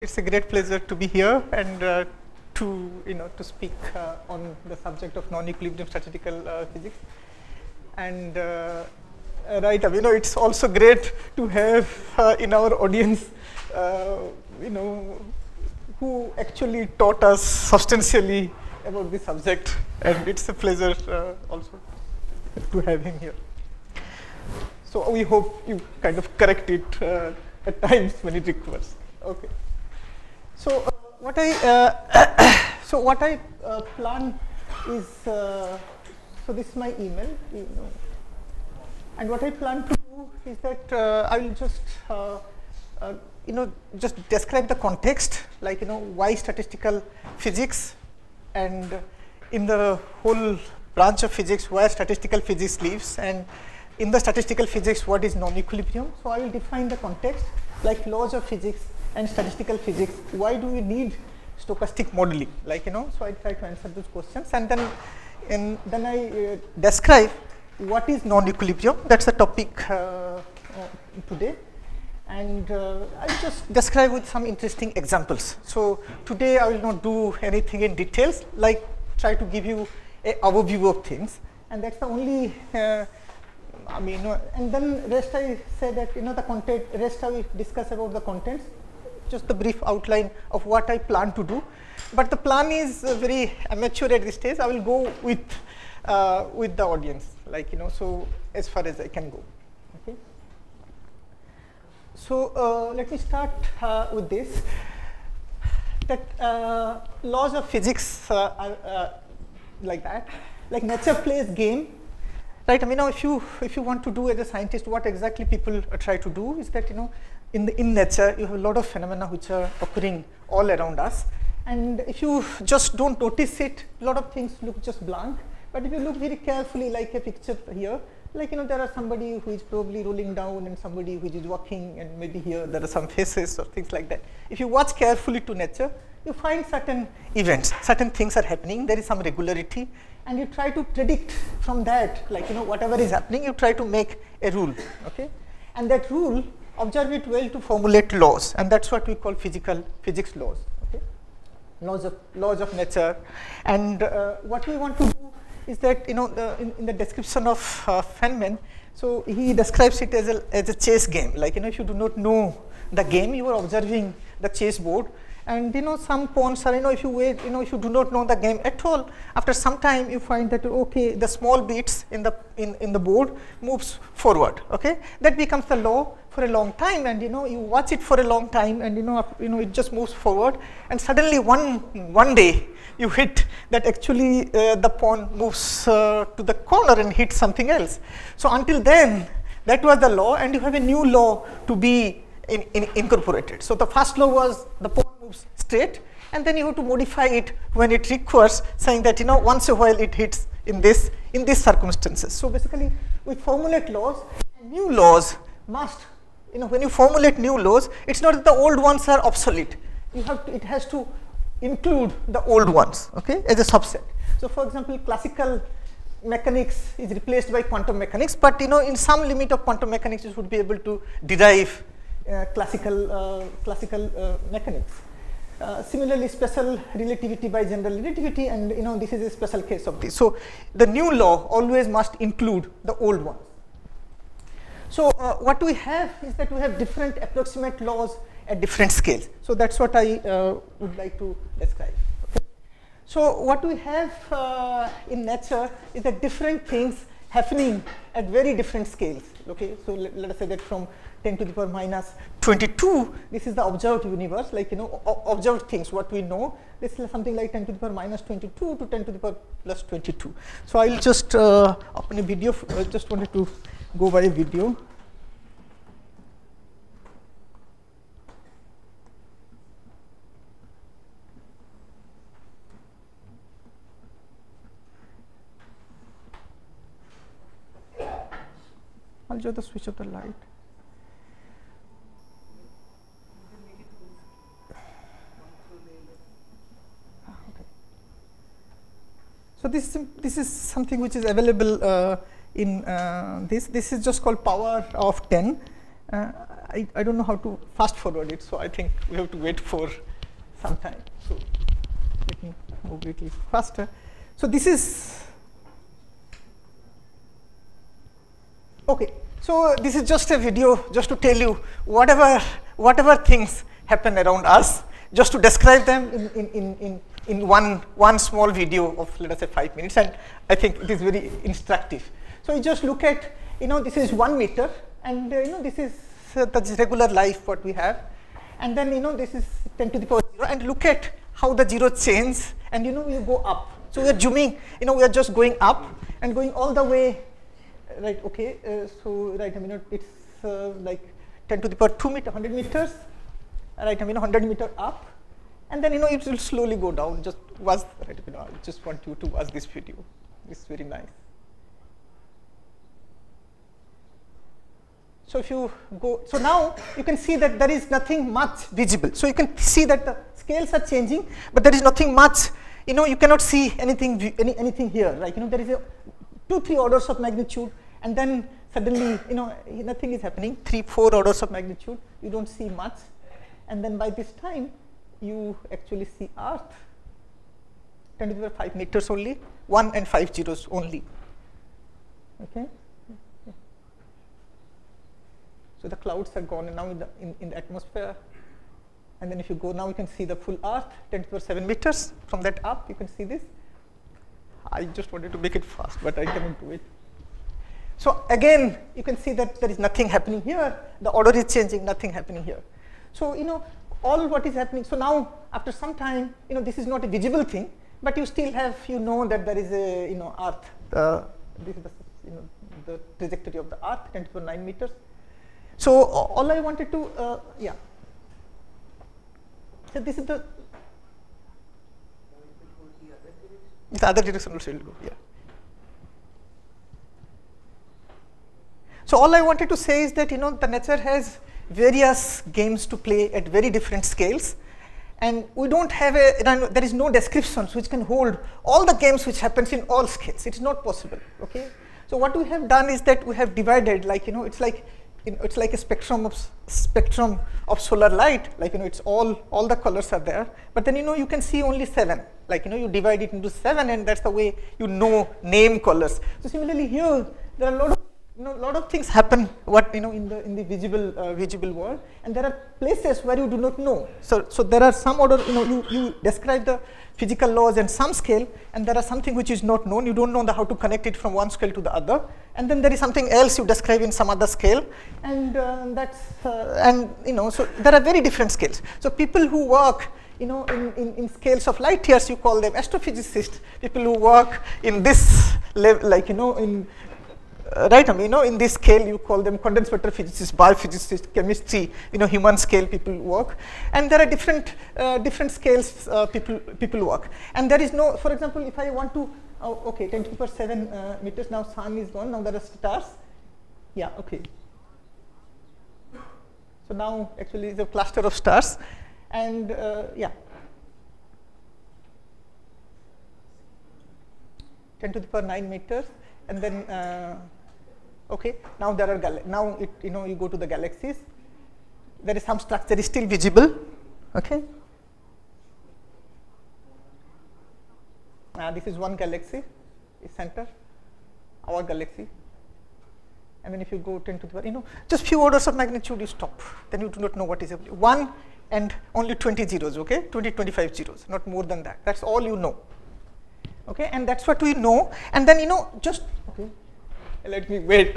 It's a great pleasure to be here and to speak on the subject of non-equilibrium statistical physics. And right, it's also great to have in our audience, who actually taught us substantially about this subject, and it's a pleasure also to have him here. So we hope you kind of correct it at times when it requires. Okay. So what I plan is so this is my email, and what I plan to do is that I will just just describe the context, like why statistical physics, and in the whole branch of physics where statistical physics lives, and in the statistical physics what is non-equilibrium. So I will define the context, like laws of physics and statistical physics. Why do we need stochastic modeling? So I try to answer those questions, and then I describe what is non-equilibrium. That's the topic today, and I'll just describe with some interesting examples. So today I will not do anything in details, like try to give you an overview of things, and that's the only. And then rest I say that the content. Rest I will discuss about the contents. Just the brief outline of what I plan to do, but the plan is very amateur at this stage. I will go with the audience, so as far as I can go. Okay. So let me start with this. That laws of physics are like that. Like nature plays game, right? If you want to do as a scientist, what exactly people try to do is that in nature, you have a lot of phenomena which are occurring all around us, and if you just don't notice it, a lot of things look just blank. But if you look very carefully, like a picture here, there are somebody who is probably rolling down and somebody who is walking, and maybe here there are some faces or things like that. If you watch carefully to nature, you find certain events, certain things are happening, there is some regularity, and you try to predict from that, whatever is happening, you try to make a rule, okay? And that rule, observe it well to formulate laws, and that's what we call physics laws, okay? Laws of nature. And what we want to do is that in the description of Feynman, so he describes it as a chess game. If you do not know the game, you are observing the chess board, and some pawns are if you wait, if you do not know the game at all, after some time you find that okay, the small bits in the board moves forward, okay? That becomes the law for a long time, and you watch it for a long time, and it just moves forward, and suddenly one day you hit that actually the pawn moves to the corner and hits something else. So until then that was the law, and you have a new law to be incorporated. So the first law was the pawn moves straight, and then you have to modify it when it requires, saying that once a while it hits in these circumstances. So basically we formulate laws, and new laws must, when you formulate new laws, it's not that the old ones are obsolete. It has to include the old ones, okay, as a subset. So for example, classical mechanics is replaced by quantum mechanics, but in some limit of quantum mechanics you should be able to derive classical mechanics. Similarly, special relativity by general relativity, and this is a special case of this. So the new law always must include the old ones. So what we have is that we have different approximate laws at different scales. So that's what I would like to describe. Okay. So what we have in nature is that different things happening at very different scales. Okay. So let us say that from 10 to the power minus 22, this is the observed universe, observed things, what we know. This is something like 10 to the power minus 22 to 10 to the power plus 22. So I'll just open a video. I just wanted to go by a video. I'll just switch off the light. Okay. So this is something which is available in this. This is just called power of 10. I don't know how to fast forward it, so I think we have to wait for some time. So let me move a little faster. So this is, okay. So this is just a video just to tell you whatever things happen around us, just to describe them in one small video of, let us say, 5 minutes, and I think it is very instructive. So you just look at, this is 1 meter, and this is the regular life what we have, and then this is 10 to the power 0, and look at how the zeros change, and you go up. So we are zooming, we are just going up and going all the way, right? Okay, so right, it's like 10 to the power 2 meter, 100 meters, right? 100 meter up, and then it will slowly go down. Just watch, right? I just want you to watch this video. It's very nice. So if you go, so now you can see that there is nothing much visible. So you can see that the scales are changing, but there is nothing much. You cannot see anything anything here. Like there is a 2-3 orders of magnitude, and then suddenly nothing is happening. 3-4 orders of magnitude. You don't see much, and then by this time you actually see Earth 10 to the power 5 meters only, 1 and 5 zeros only. Okay. So the clouds are gone, and now in the atmosphere, and then if you go now, you can see the full Earth 10 to the power 7 meters. From that up, you can see this. I just wanted to make it fast, but I cannot do it. So again, you can see that there is nothing happening here. The order is changing, nothing happening here. So all what is happening. So now after some time, this is not a visible thing, but you still have that there is a Earth. This is the trajectory of the Earth 10 to the power 9 meters. So all I wanted to yeah. So this is the other direction also will go, yeah. So all I wanted to say is that the nature has various games to play at very different scales, and we don't have there is no descriptions which can hold all the games which happens in all scales. It's not possible. Okay. So what we have done is that we have divided, like it's like it's like a spectrum of solar light. Like it's all the colors are there, but then you can see only 7. Like you divide it into 7, and that's the way name colors. So similarly here, there are a lot of things happen in the visible world, and there are places where you do not know. So there are some order, you describe the physical laws and some scale, and there are something which is not known. You don't know how to connect it from one scale to the other, and then there is something else you describe in some other scale, and so there are very different scales. So people who work in scales of light years, you call them astrophysicists. People who work in this level, like in in this scale, you call them condensed matter physicists, biophysicists, chemistry, human scale people work, and there are different scales people work. And there is no, for example, if I want to, okay, 10 to the power 7 meters, now sun is gone, now there are stars. Yeah, okay. So now actually it's a cluster of stars, and yeah. 10 to the power 9 meters, and then okay, now there are you go to the galaxies. There is some structure is still visible. Okay. This is one galaxy, is center, our galaxy. And then if you go 10 to the power, just few orders of magnitude, you stop. Then you do not know what is happening. 1 and only 20 zeros. Okay, 25 zeros, not more than that. That's all you know. Okay, and that's what we know. And then just okay. Let me wait.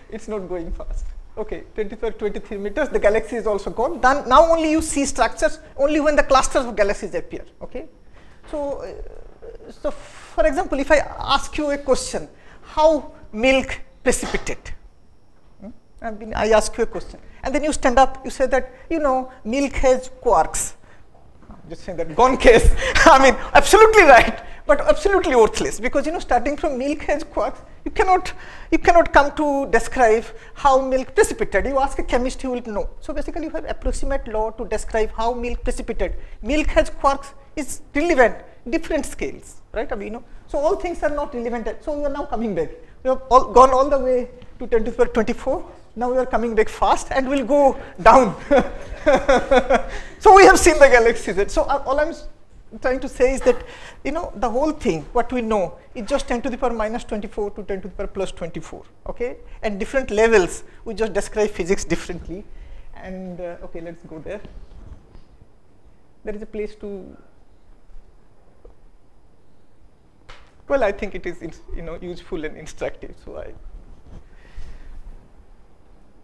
It's not going fast. Okay, 23 meters. The galaxy is also gone. Then now only you see structures only when the clusters of galaxies appear. Okay, so for example, if I ask you a question, how milk precipitate? I ask you a question, and then you stand up. You say that milk has quarks. Just saying that gone case. I mean, absolutely right, but absolutely worthless, because starting from milk has quarks, you cannot come to describe how milk precipitated. You ask a chemist, he will know. So basically, you have approximate law to describe how milk precipitated. Milk has quarks is relevant, different scales, right? I mean, so all things are not relevant. So we are now coming back. We have gone all the way to 10 to the power 24. Now we are coming back fast and we'll go down. So we have seen the galaxies. So all I'm trying to say is that, you know, the whole thing, what we know, is just 10 to the power minus 24 to 10 to the power plus 24. Okay? And different levels, we just describe physics differently. And okay, let's go there. There is a place to. Well, I think it is, you know, useful and instructive. So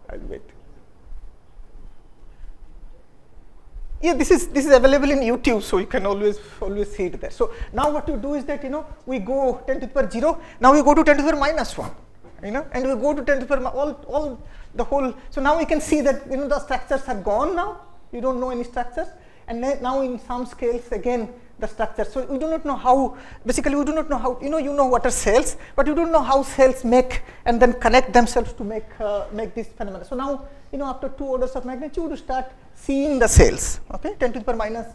I'll wait. Yeah, this is available in YouTube, so you can always see it there. So now what you do is that, you know, we go 10 to the power 0. Now we go to 10 to the power minus 1. You know, and we go to 10 to the power all the whole. So now we can see that, you know, the structures are gone now. You don't know any structures, and now in some scales again the structure. So we do not know how. Basically, we do not know how. You know what are cells, but you don't know how cells make and then connect themselves to make this phenomena. So now, you know, after 2 orders of magnitude, you start seeing the cells. Okay, 10 to the power minus,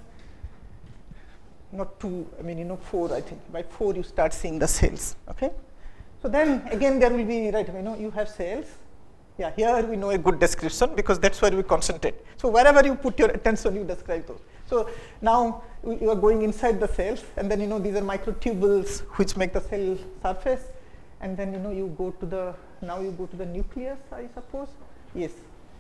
not 2. I mean, you know, 4. I think by 4 you start seeing the cells. Okay, so then again there will be, right, you know, you have cells. Yeah, here we know a good description because that's where we concentrate. So wherever you put your attention, you describe those. So now you are going inside the cells, and then, you know, these are microtubules which make the cell surface, and then, you know, you go to the nucleus, I suppose. Yes.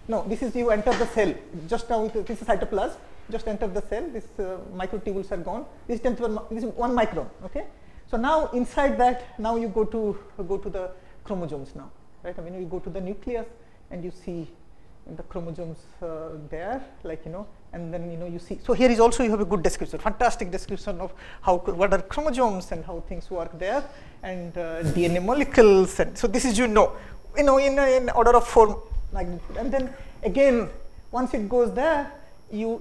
No, this is you enter the cell. Just now, this is cytoplasm. Just enter the cell. This microtubules are gone. This is 1 micron. Okay. So now inside that, now you go to the chromosomes now, right? I mean, you go to the nucleus and you see the chromosomes there, like, you know, and then, you know, you see. So here is also you have a good description, fantastic description of what are chromosomes and how things work there, and DNA molecules, and so this is, you know, in order of 4 magnitude, and then again once it goes there, you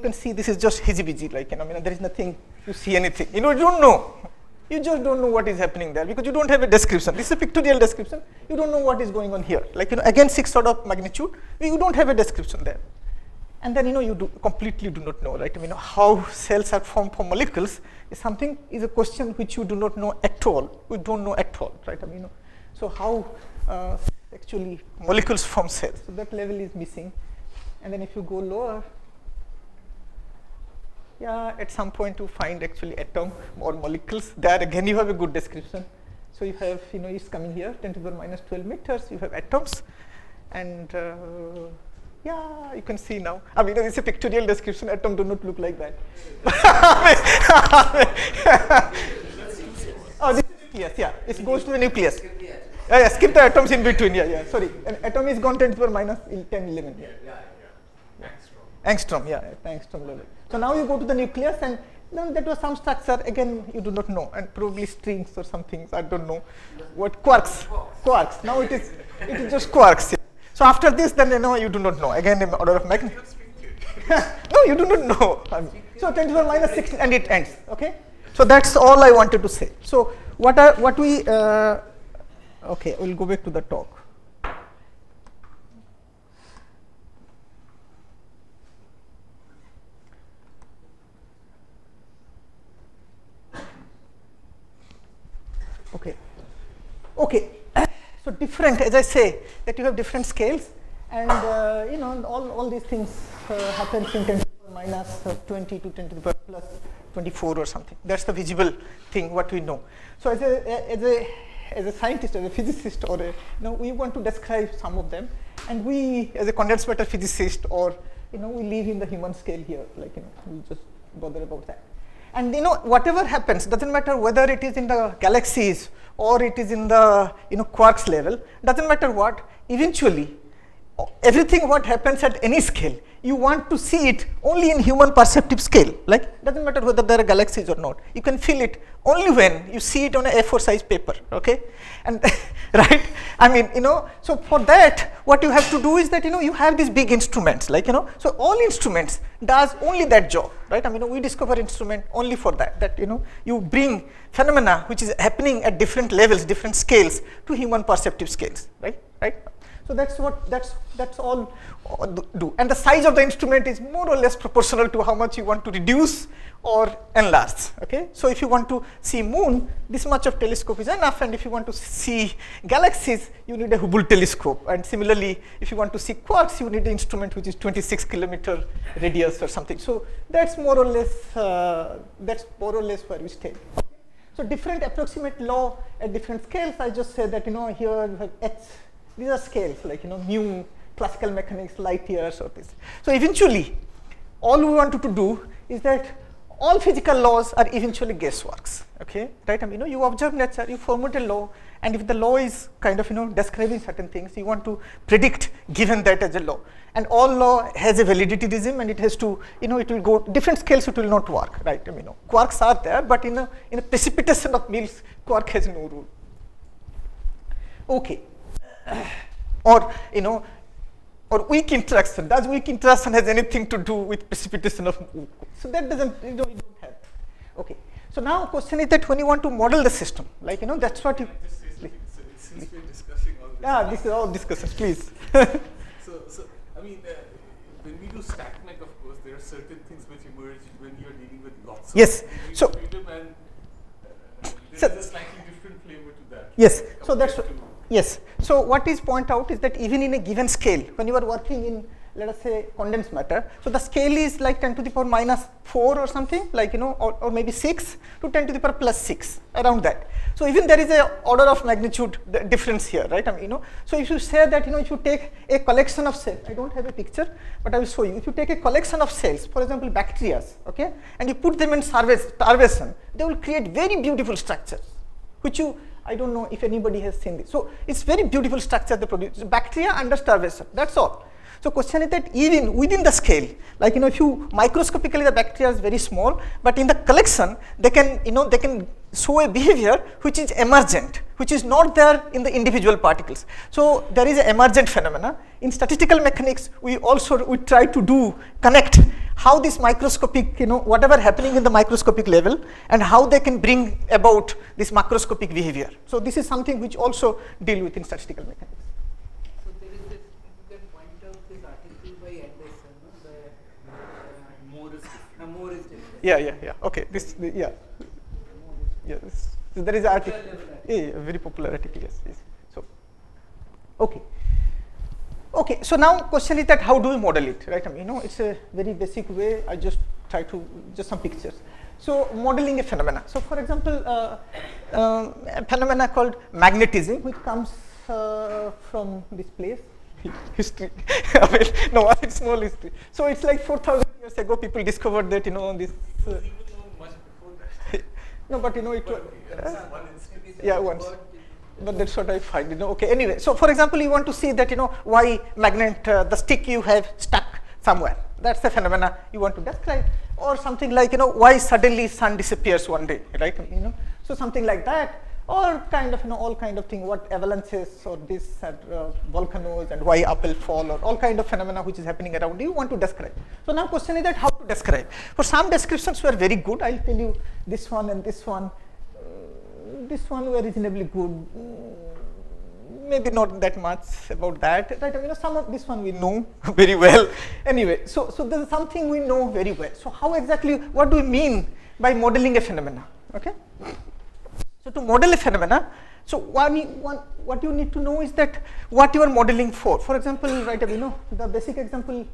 can see this is just hiji-biji, like, you know, I mean, there is nothing, you see anything, you know, you don't know. You just don't know what is happening there because you don't have a description. This is a pictorial description. You don't know what is going on here. Like, you know, again 6 order of magnitude, you don't have a description there. And then, you know, you completely do not know, right? I mean, how cells are formed from molecules is a question which you do not know at all. We don't know at all, right? I mean, you know, so how actually molecules form cells? So that level is missing. And then if you go lower, yeah, at some point you find actually atom or molecules. There again you have a good description. So you have, you know, it's coming here, 10 to the power minus 12 meters. You have atoms, and yeah, you can see now. I mean, it's a pictorial description. Atom do not look like that. Oh, this is nucleus. Yeah, it goes to the nucleus. Yeah, skip the atoms in between. Yeah. Sorry, an atom is gone 10 to the power minus 10, 11. Yeah. Angstrom. Yeah, angstrom level. So now you go to the nucleus, and then that was some structure. Again, you do not know, and probably strings or something. I don't know what quarks. Now it is just quarks. Yeah. So after this, then, you know, you do not know. Again, in order of magnitude. No, you do not know. So 10 to the power minus 16, and it ends. Okay. So that's all I wanted to say. So okay, we'll go back to the talk. Okay. So different, as I say, that you have different scales, and you know, all these things happen in 10 to the power minus 20 to 10 to the power plus 24 or something. That's the visible thing what we know. So as a scientist, as a physicist, or you know, we want to describe some of them, and we, as a condensed matter physicist, or, you know, we live in the human scale here, like, you know, we just bother about that. And, you know, whatever happens, doesn't matter whether it is in the galaxies or it is in the, you know, quarks level, doesn't matter what, eventually everything what happens at any scale, you want to see it only in human perceptive scale. Like, doesn't matter whether there are galaxies or not, you can feel it only when you see it on a A4 size paper. Okay, and right, I mean, you know, so for that what you have to do is that, you know, you have these big instruments, like, you know, so all instruments does only that job, right? I mean, we discover instrument only for that, you know, you bring phenomena which is happening at different levels, different scales, to human perceptive scales, right? So that's all do. And the size of the instrument is more or less proportional to how much you want to reduce or enlarge. Okay, so if you want to see moon, this much of telescope is enough, and if you want to see galaxies, you need a Hubble telescope. And similarly, if you want to see quarks, you need an instrument which is 26 kilometer radius or something. So that's more or less where we stay. Okay? So different approximate law at different scales. I just say that, you know, here you have h. These are scales like, you know, mu, classical mechanics, light years, or this. So eventually, all we wanted to do is that all physical laws are eventually guessworks. Okay, right? I mean, you know, you observe nature, you formulate a law, and if the law is kind of, you know, describing certain things, you want to predict given that as a law. And all law has a validity regime, and it has to, you know, it will go different scales. It will not work, right? I mean, you know, quarks are there, but in a precipitation of Mills, quark has no rule. Okay, or you know. Or weak interaction. Does weak interaction has anything to do with precipitation of? So that doesn't, you know, you don't have. Okay. So now question is that when you want to model the system, like, you know, that's what you. Since we're discussing all this. Yeah, this is all discussions, please. So I mean, when we do StatMech, of course, there are certain things which emerge when you are dealing with lots. Yes. So. Freedom, and there is a slightly different flavor to that. Yes. So that's. Yes. So what is point out is that even in a given scale, when you are working in, let us say, condensed matter, so the scale is like 10 to the power minus 4 or something, like, you know, or maybe 6 to 10 to the power plus 6, around that. So even there is a order of magnitude difference here, right? I mean, you know, so if you say that, you know, if you take a collection of cells, I don't have a picture, but I will show you. If you take a collection of cells, for example, bacteria, okay, and you put them in starvation, they will create very beautiful structures, which you, I don't know if anybody has seen this. So it's very beautiful structure they produce. Bacteria under starvation. That's all. So question is that even within the scale, like, you know, if you microscopically the bacteria is very small, but in the collection they can, you know, they can show a behavior which is emergent, which is not there in the individual particles. So there is an emergent phenomena. In statistical mechanics, we try to connect how this microscopic, you know, whatever happening in the microscopic level, and how they can bring about this macroscopic behavior. So this is something which also deal with in statistical mechanics. So there is this, you can point out this article by Anderson, no? More is different. Yeah. Okay. There is an article. Yeah, very popular article. Yes. So, okay. Okay, so now question is that how do we model it, right? I mean, you know, it's a very basic way. I just try to, just some pictures. So modeling a phenomena. So for example, a phenomena called magnetism, which comes from this place, history. I mean, no, it's small history. So it's like 4,000 years ago, people discovered that, you know, this. Even know much before that. No, but you know, it was. One instance. Yeah, once. But that's what I find, you know. Okay, anyway, so for example, you want to see that, you know, why magnet, the stick you have stuck somewhere. That's the phenomena you want to describe. Or something like, you know, why suddenly sun disappears one day, right? You know, so something like that. Or kind of, you know, all kind of thing, what avalanches or this at volcanoes, and why apple fall, or all kind of phenomena which is happening around you want to describe. So now question is that how to describe. For some descriptions were very good. I'll tell you this one and this one. This one were reasonably good, maybe not that much about that, right? I mean, you know, some of this one we know very well. Anyway, so this is something we know very well. So how exactly, what do we mean by modeling a phenomena? Okay. So to model a phenomena, so what you need to know is that what you are modeling for. For example, right? I mean, you know, the basic example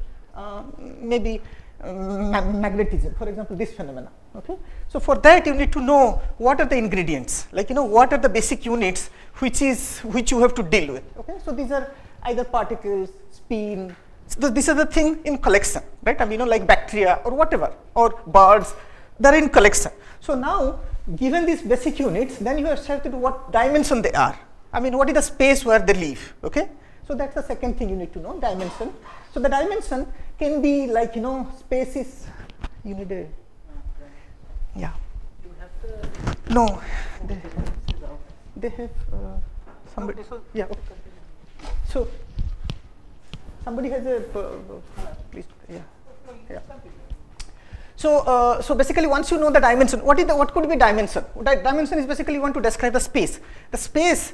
maybe magnetism. For example, this phenomena. Okay. So for that you need to know what are the ingredients, like, you know, what are the basic units which you have to deal with. Okay. So these are either particles, spin. So these are the thing in collection, right? I mean, you know, like bacteria or whatever, or birds, they're in collection. So now, given these basic units, then you have to do what dimension they are. I mean, what is the space where they live? Okay. So that's the second thing you need to know, dimension. So the dimension can be like, you know, space is, you need a, yeah. You have the no, they have somebody. Yeah. Okay. So somebody has a please. Yeah. So basically, once you know the dimension, what could be dimension? Dimension is basically you want to describe the space. The space.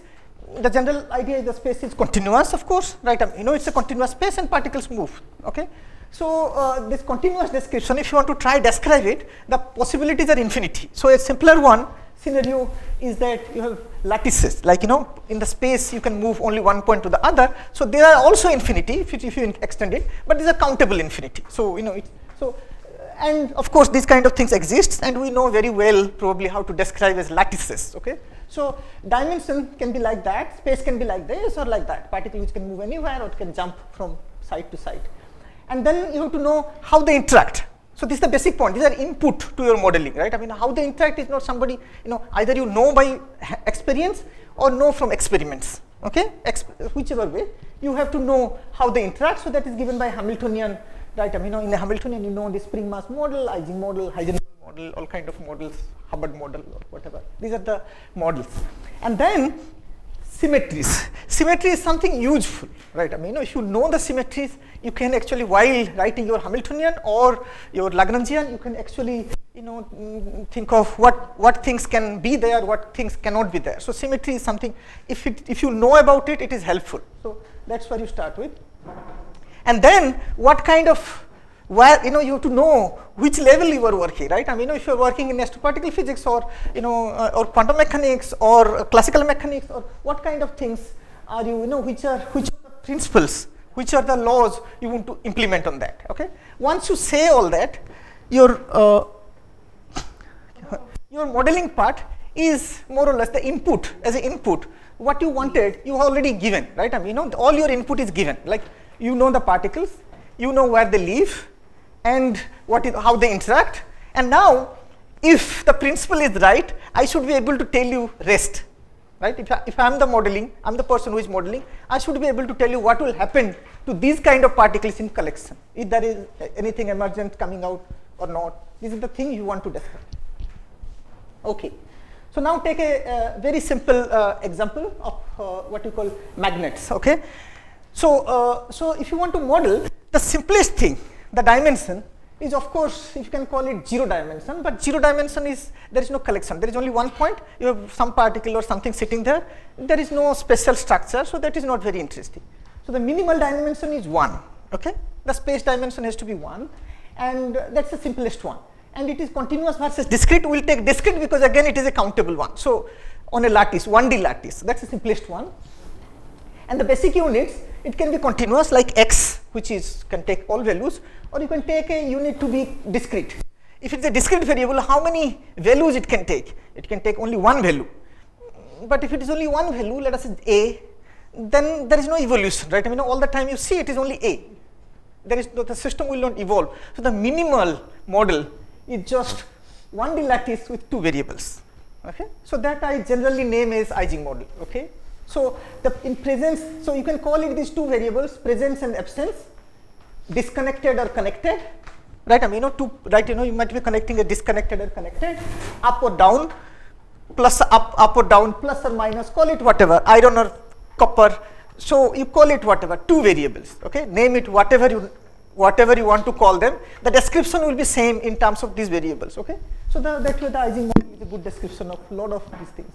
The general idea is the space is continuous, of course, right? You know, it's a continuous space and particles move. Okay. So this continuous description, if you want to try describe it, the possibilities are infinity. So a simpler one scenario is that you have lattices, like in the space you can move only one point to the other. So there are also infinity if you extend it, but these are countable infinity. So and of course these kind of things exist, and we know very well probably how to describe as lattices. Okay, so dimension can be like that, space can be like this or like that, particle which can move anywhere or it can jump from side to side. And then you have to know how they interact. So this is the basic point. These are input to your modeling, right? I mean, how they interact is not somebody, either you know by experience or know from experiments. Okay, whichever way, you have to know how they interact. So that is given by Hamiltonian, right? I mean, in the Hamiltonian, you know the spring mass model, Ising model, Heisenberg model, all kind of models, Hubbard model or whatever. These are the models. And then symmetries. Symmetry is something useful, right? I mean, if you know the symmetries, you can actually, while writing your Hamiltonian or your Lagrangian, you can actually, think of what things can be there, what things cannot be there. So symmetry is something, if you know about it, it is helpful. So that's where you start with. And then what kind of, you have to know which level you are working, right? I mean, if you are working in astroparticle physics or or quantum mechanics or classical mechanics, or what kind of things are you, which are the principles, which are the laws you want to implement on that. Okay, once you say all that, your modeling part is more or less the input. As an input, what you wanted, you have already given, right? I mean, all your input is given, like the particles, where they live, and how they interact. And now, if the principle is right, I should be able to tell you rest, right? If I am the modeling, I am the person who is modeling, I should be able to tell you what will happen to these kind of particles in collection, if there is anything emergent coming out or not. This is the thing you want to describe. Okay, so now take a very simple example of what you call magnets. Okay, so if you want to model, the simplest thing, the dimension, is of course, if you can call it 0 dimension, but 0 dimension is, there is no collection, there is only one point, you have some particle or something sitting there, there is no special structure, so that is not very interesting. So the minimal dimension is 1, okay, the space dimension has to be 1, and that's the simplest one. And it is continuous versus discrete. We will take discrete because again it is a countable one. So on a lattice, 1D lattice, that's the simplest one. And the basic units, it can be continuous like x, which can take all values, or you can take a unit to be discrete. If it's a discrete variable, how many values it can take? It can take only one value. But if it is only one value, let us say a, then there is no evolution, right? I mean, all the time you see it is only a. The system will not evolve. So the minimal model is just 1D lattice with 2 variables. Okay, so that I generally name as Ising model. Okay, so in presence, so you can call it these 2 variables, presence and absence, disconnected or connected, right? I mean, you might be connecting a disconnected or connected, up or down, plus up or down, plus or minus, call it whatever, iron or copper. So you call it whatever, 2 variables. Okay, name it whatever you want to call them. The description will be same in terms of these variables. Okay, so that way the Ising model is a good description of a lot of these things.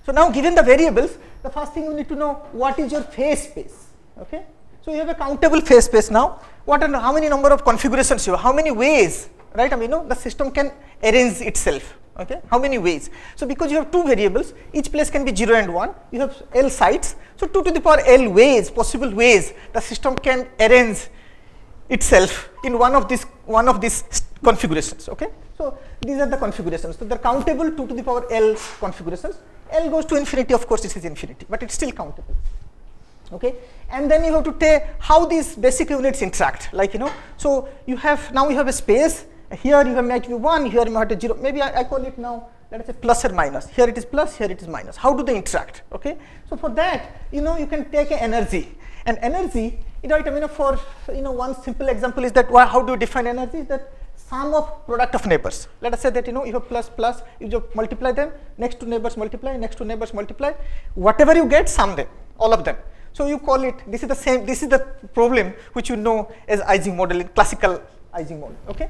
So now, given the variables, the first thing you need to know, what is your phase space. Okay, so you have a countable phase space now. How many number of configurations you have, how many ways, right? I mean, the system can arrange itself. Okay, how many ways? So because you have 2 variables, each place can be 0 and 1. You have L sites, so 2 to the power L ways, possible ways, the system can arrange itself in one of these configurations. Okay, so these are the configurations. So they're countable 2 to the power L configurations. L goes to infinity, of course, this is infinity, but it's still countable. Okay, and then you have to take how these basic units interact. Like so you have a space. Here you might be 1, here you might be 0. Maybe I call it now, let us say plus or minus. Here it is plus, here it is minus. How do they interact? Okay, so for that, you can take an energy. And energy, right? I mean, for one simple example is that how do you define energy? Is that sum of product of neighbors. Let us say that you have plus, you just multiply them. Next to neighbors multiply, next to neighbors multiply. Whatever you get, sum them, all of them. So you call it. This is the same. This is the problem which you know as Ising model, in classical Ising model. Okay.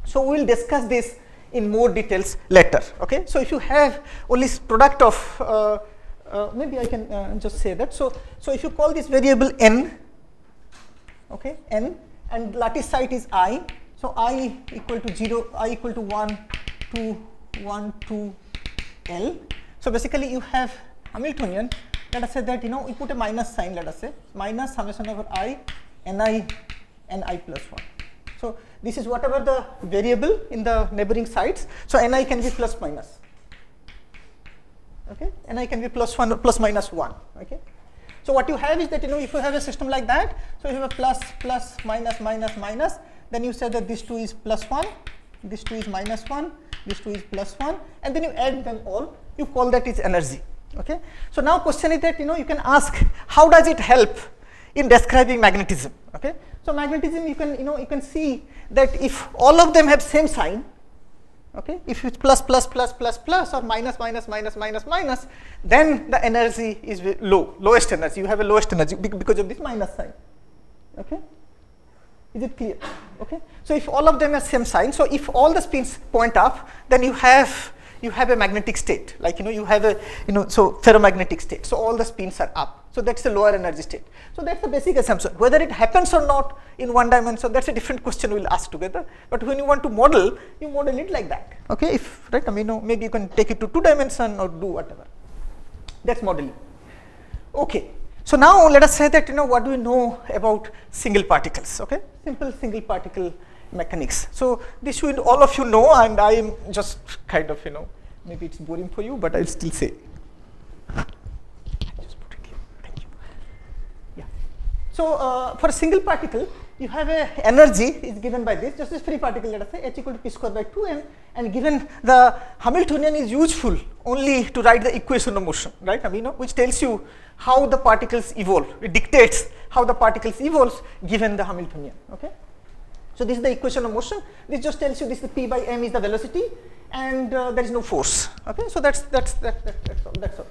So we will discuss this in more details later. Okay, so if you have only product of, maybe I can just say that. So if you call this variable n, okay, n, and lattice height is I. So I equal to 0, I equal to 1, 2, 1, 2, L. So basically you have Hamiltonian. Let us say that, you know, we put a minus sign, let us say, minus summation over I, ni, and I plus 1. So this is whatever the variable in the neighboring sides. So ni can be plus minus. Okay, ni can be plus 1 or plus minus 1. Okay. So what you have is that, you know, if you have a system like that, so you have a plus, plus, minus, minus, minus, then you say that this 2 is plus 1, this 2 is minus 1, this 2 is plus 1, and then you add them all, you call that is energy. Okay. So now question is that, you know, you can ask, how does it help in describing magnetism? Okay. So magnetism, you can, you know, you can see that if all of them have same sign, okay, if it's plus, plus, plus, plus, plus, or minus, minus, minus, minus, minus, then the energy is low, lowest energy. You have a lowest energy because of this minus sign. Okay. Is it clear? Okay. So if all of them are same sign, so if all the spins point up, then you have a magnetic state, like, you know, you have a, you know, so ferromagnetic state. So all the spins are up. So that's the lower energy state. So that's the basic assumption. Whether it happens or not in one dimension, that's a different question we'll ask together. But when you want to model, you model it like that. Okay, if, right, I mean, you know, maybe you can take it to 2 dimension or do whatever. That's modeling. Okay. So now let us say that, you know, what do we know about single particles? Okay, simple single particle mechanics. So this should all of you know, and I am just kind of, you know, maybe it's boring for you, but I'll still say. Just put it here. Thank you. Yeah. So for a single particle, you have a energy is given by this, just a free particle, let us say h equal to p square by 2m, and given the Hamiltonian is useful only to write the equation of motion, right? I mean, you know, which tells you how the particles evolve. It dictates how the particles evolves given the Hamiltonian. Okay. So this is the equation of motion. This just tells you this is p by m is the velocity, and there is no force. Okay. So that's all. That's all.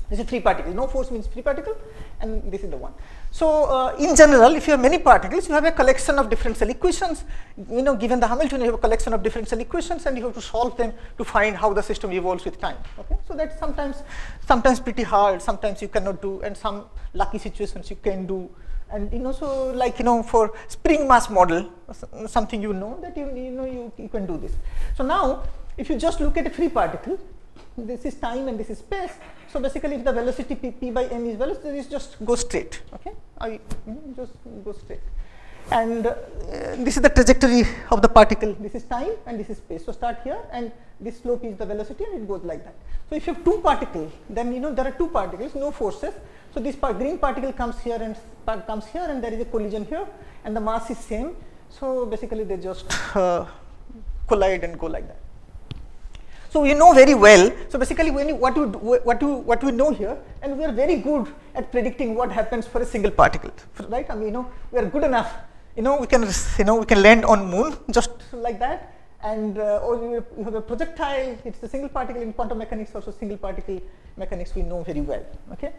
This is free particle. No force means free particle, and this is the one. So in general, if you have many particles, you have a collection of differential equations. You know, given the Hamiltonian, you have a collection of differential equations, and you have to solve them to find how the system evolves with time. Okay. So that's sometimes pretty hard. Sometimes you cannot do, and some lucky situations you can do. And, you know, so like, you know, for spring mass model, something you know that you can do this. So now, if you just look at a free particle, this is time and this is space. So basically, if the velocity p by m is velocity, this just goes straight. Okay, just go straight. And this is the trajectory of the particle. This is time and this is space. So start here, and this slope is the velocity, and it goes like that. So if you have 2 particles, then, you know, there are 2 particles, no forces. So this green particle comes here and comes here, and there is a collision here, and the mass is same. So basically, they just collide and go like that. So you know very well. So basically, when you, what we know here, and we are very good at predicting what happens for a single particle, right? I mean, you know, we are good enough. You know, we can land on moon just like that, and or you have a projectile. It's a single particle in quantum mechanics. Also, single particle mechanics we know very well. Okay.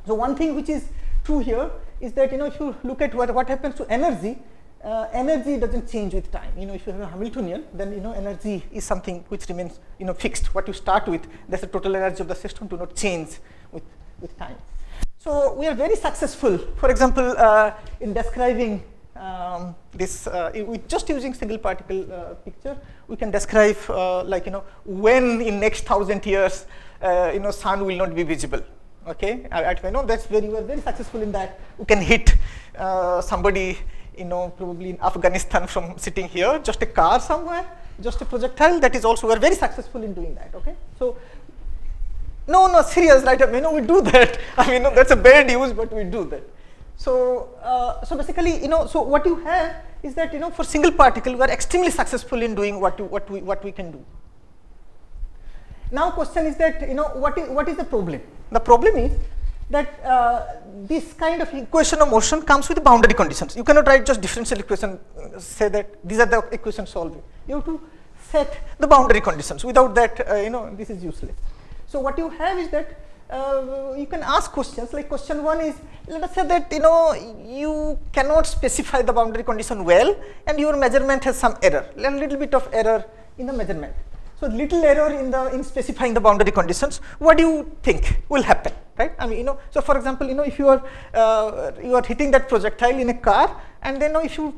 So one thing which is true here is that, you know, if you look at what happens to energy, energy doesn't change with time. You know, if you have a Hamiltonian, then, you know, energy is something which remains, you know, fixed. What you start with, that's the total energy of the system, do not change with time. So we are very successful, for example, in describing this, with just using single particle picture, we can describe like, you know, when in next 1,000 years, you know, sun will not be visible. Okay, I know that's we are very successful in that. We can hit somebody, you know, probably in Afghanistan from sitting here, just a car somewhere, just a projectile. That is also, we are very successful in doing that. Okay, so no, serious, right? I mean, no, we do that. I mean, no, that's a bad use, but we do that. So so basically, you know, so what you have is that, you know, for single particle, we are extremely successful in doing what we can do. Now question is that, you know, what is the problem? The problem is that this kind of equation of motion comes with boundary conditions. You cannot write just differential equation, say that these are the equations solving. You have to set the boundary conditions. Without that, you know, this is useless. So what you have is that you can ask questions, like question 1 is, let us say that, you know, you cannot specify the boundary condition well, and your measurement has some error, a little bit of error in the measurement. So little error in specifying the boundary conditions. What do you think will happen? right? I mean, so for example, if you are hitting that projectile in a car, and then if you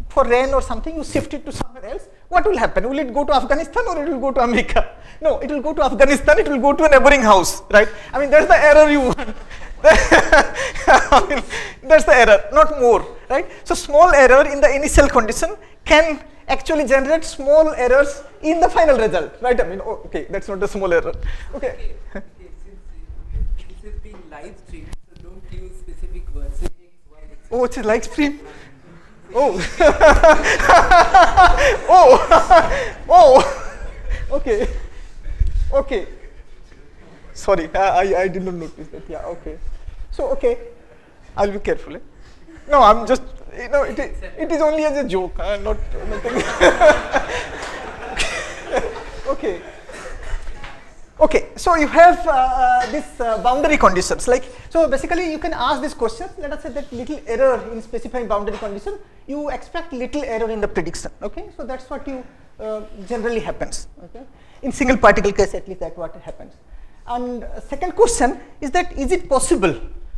for rain or something you shift it to somewhere else, what will happen? Will it go to Afghanistan or it will go to America? No, it will go to Afghanistan. It will go to a neighboring house, right? I mean, that's the error you want. I mean, that's the error, not more, right? So small error in the initial condition can actually generate small errors in the final result, right? I mean, okay, that's not a small error. Okay. Since this is being live streamed, so don't use specific words. X, Y, X. Oh, it's a live stream. Oh. Oh. Okay. Okay. Sorry, I did not notice that. Yeah. Okay. So okay, I'll be careful. Eh? No, I'm just, it is only as a joke, not nothing. Okay. Okay, so you have this boundary conditions. So basically you can ask this question. Let us say that little error in specifying boundary condition, you expect little error in the prediction. Okay, so that's what you generally happens. Okay, in single particle case, at least that's what happens. And second question is that, is it possible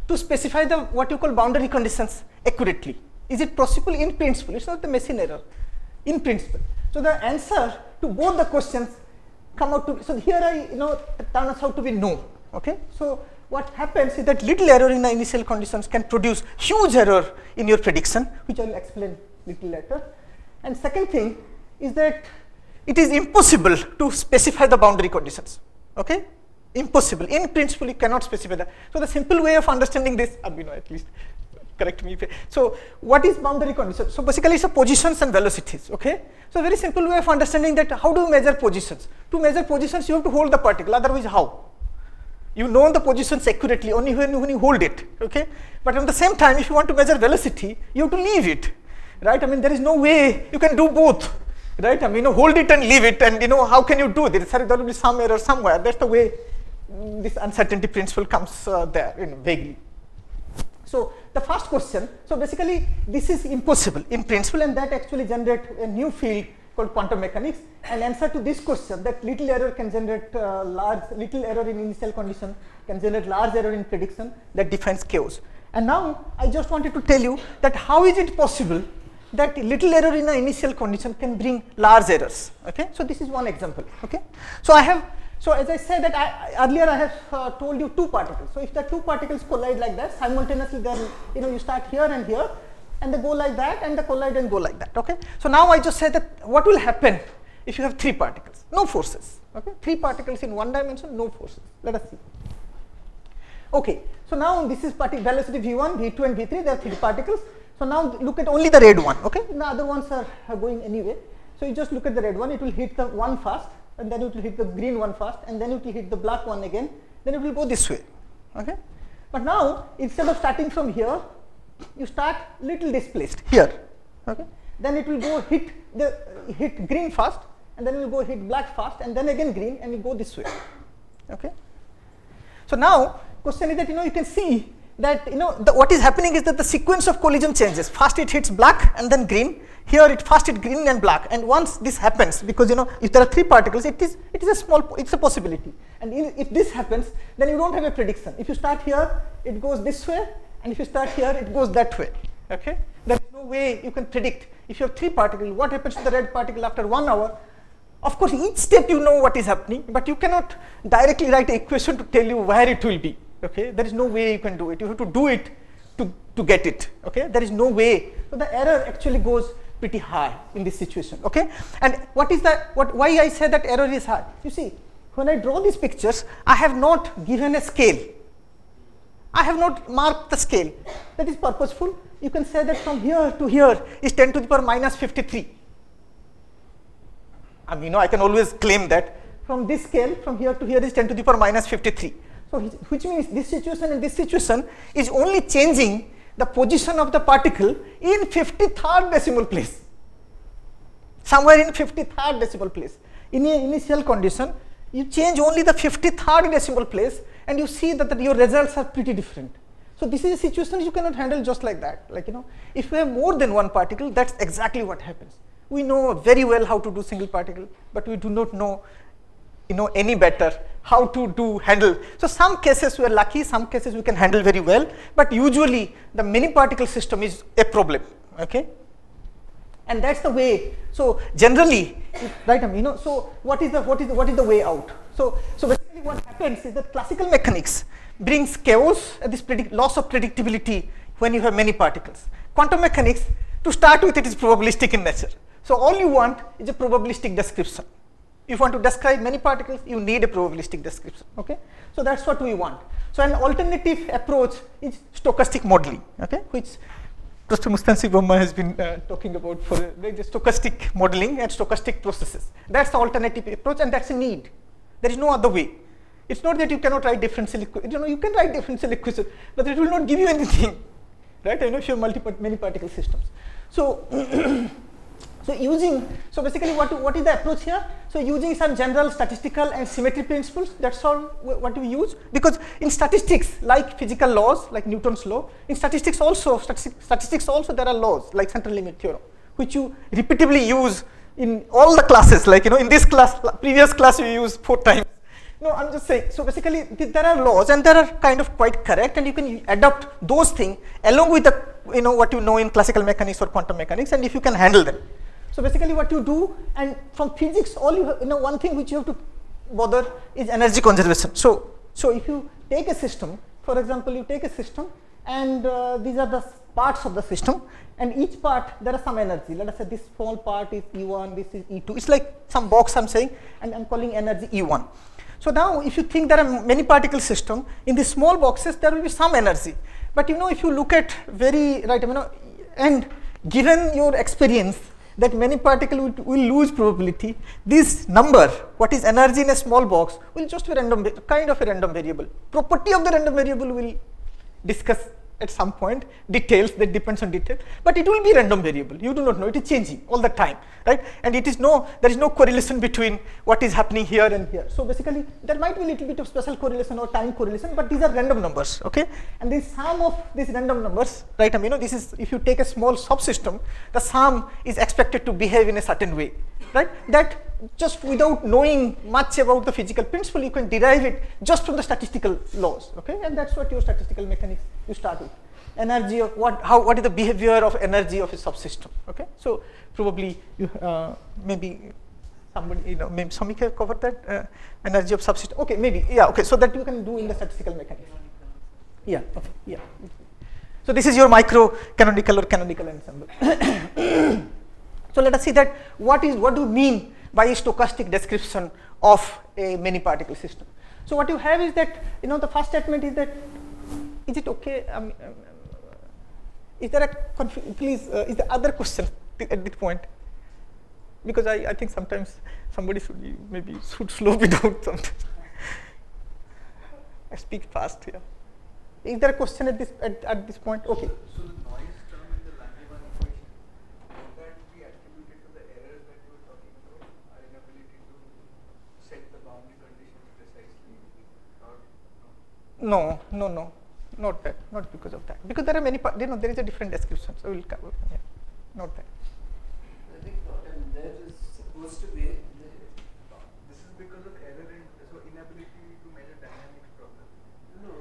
to specify the what you call boundary conditions accurately? Is it possible in principle? It's not the machine error, in principle. So the answer to both the questions come out to, so here turns out to be no. Okay, so what happens is that little error in the initial conditions can produce huge error in your prediction, which I will explain little later. And second thing is that it is impossible to specify the boundary conditions. Okay, impossible. In principle, you cannot specify that. So the simple way of understanding this, at least correct me. So what is boundary condition? So basically it's a positions and velocities. Okay, so very simple way of understanding that. How do you measure positions? To measure positions, you have to hold the particle. Otherwise, how? You know the positions accurately only when you hold it. Okay, but at the same time, if you want to measure velocity, you have to leave it, right? I mean, there is no way you can do both, right? I mean, hold it and leave it, and how can you do this? There will be some error somewhere. That's the way this uncertainty principle comes there, vaguely. So the first question, so basically this is impossible in principle, and that actually generates a new field called quantum mechanics. And answer to this question, that little error can generate little error in initial condition can generate large error in prediction, that defines chaos. And now I just wanted to tell you that how is it possible that little error in an initial condition can bring large errors. Okay, so this is one example. Okay, so so as I said that earlier I have told you two particles. So if the two particles collide like that simultaneously, then you start here and here, and they go like that, and they collide and go like that. Okay, so now I just said that what will happen if you have three particles? No forces. Okay, three particles in one dimension, no forces. Let us see. Okay, so now this is velocity v1, v2, and v3. There are three particles. So now look at only the red one. Okay, the other ones are going anyway. So you just look at the red one. It will hit the one first, and then it will hit the green one first, and then it will hit the black one again. Then it will go this way. Okay, but now instead of starting from here, you start little displaced here. Okay, then it will go hit green first, and then it will go hit black first, and then again green, and it will go this way. Okay, so now question is that you can see that what is happening is that the sequence of collision changes. First it hits black and then green. Here it first hit green and black, and once this happens, because if there are three particles, it is a possibility. And if this happens, then you don't have a prediction. If you start here, it goes this way, and if you start here, it goes that way. Okay, there is no way you can predict if you have three particles what happens to the red particle after 1 hour. Of course, each step you know what is happening, but you cannot directly write an equation to tell you where it will be. Okay, there is no way you can do it. You have to do it to get it. Okay, there is no way. So the error actually goes pretty high in this situation. Okay, and why I say that error is high? You see, when I draw these pictures, I have not given a scale. I have not marked the scale. That is purposeful. You can say that from here to here is 10 to the power minus 53. I mean, I can always claim that from this scale, from here to here is 10 to the power minus 53. So which means this situation and this situation is only changing the position of the particle in 53rd decimal place. Somewhere in 53rd decimal place. In the initial condition, you change only the 53rd decimal place, and you see that your results are pretty different. So this is a situation you cannot handle just like that. If you have more than one particle, that's exactly what happens. We know very well how to do single particle, but we do not know any better, how to handle. So some cases we are lucky, some cases we can handle very well, but usually the many particle system is a problem, okay? And that's the way. So generally, right? So what is the way out? So basically, what happens is that classical mechanics brings chaos and this loss of predictability when you have many particles. Quantum mechanics, to start with, it is probabilistic in nature. So all you want is a probabilistic description. If you want to describe many particles, you need a probabilistic description. Okay, so that's what we want. So an alternative approach is stochastic modeling. Okay, which Professor Mustansi Bomma has been talking about for the stochastic modeling and stochastic processes. That's the alternative approach, and that's a need. There is no other way. It's not that you cannot write differential equation. You can write differential equation, but it will not give you anything, right? If you have many particle systems. So, so basically, what is the approach here? So using some general statistical and symmetry principles. That's all what we use. Because in statistics, like physical laws, like Newton's law, in statistics also there are laws like central limit theorem, which you repeatedly use in all the classes. Like in this class, previous class you use 4 times. No, I'm just saying. So basically, there are laws, and they are kind of quite correct, and you can adopt those things along with the what you know in classical mechanics or quantum mechanics, and if you can handle them. So basically, what you do, and from physics, all you have, one thing which you have to bother is energy conservation. So if you take a system, for example, you take a system, and these are the parts of the system, and each part there are some energy. Let us say this small part is E1, this is E2. It's like some box I'm saying, and I'm calling energy E1. So now, if you think there are many particle system, in these small boxes there will be some energy. But if you look at very and given your experience that many particles will lose probability, this number, what is energy in a small box, will just be kind of a random variable. Property of the random variable will discuss at some point, details, that depends on detail, but it will be random variable. You do not know, it is changing all the time, right? And there is no correlation between what is happening here and here. So basically, there might be a little bit of special correlation or time correlation, but these are random numbers, okay? And the sum of these random numbers, right? This is, if you take a small subsystem, the sum is expected to behave in a certain way, right? That just without knowing much about the physical principle, you can derive it just from the statistical laws, okay? And that's what your statistical mechanics you start with. Energy of what is the behavior of energy of a subsystem, okay? So probably you maybe somebody maybe Samika covered that energy of subsystem. Okay, maybe okay. So that you can do in the statistical mechanics. Yeah. Okay. Yeah. So this is your micro canonical or canonical ensemble. So let us see that what do you mean by a stochastic description of a many particle system. So what you have is that the first statement is that, is it okay? Is there a please? Is there other question at this point? Because I think sometimes somebody should slow me down sometimes. I speak fast here. Is there a question at this point? Okay. So the noise term in the Langevin equation, will that be attributed to the errors that you were talking about, our inability to set the boundary conditions precisely, or no? No. Not that, not because of that. Because there are many, there is a different description. So we'll cover. Yeah. Not that. I think there is supposed to be. This is because of error in inability to measure dynamics problem. No.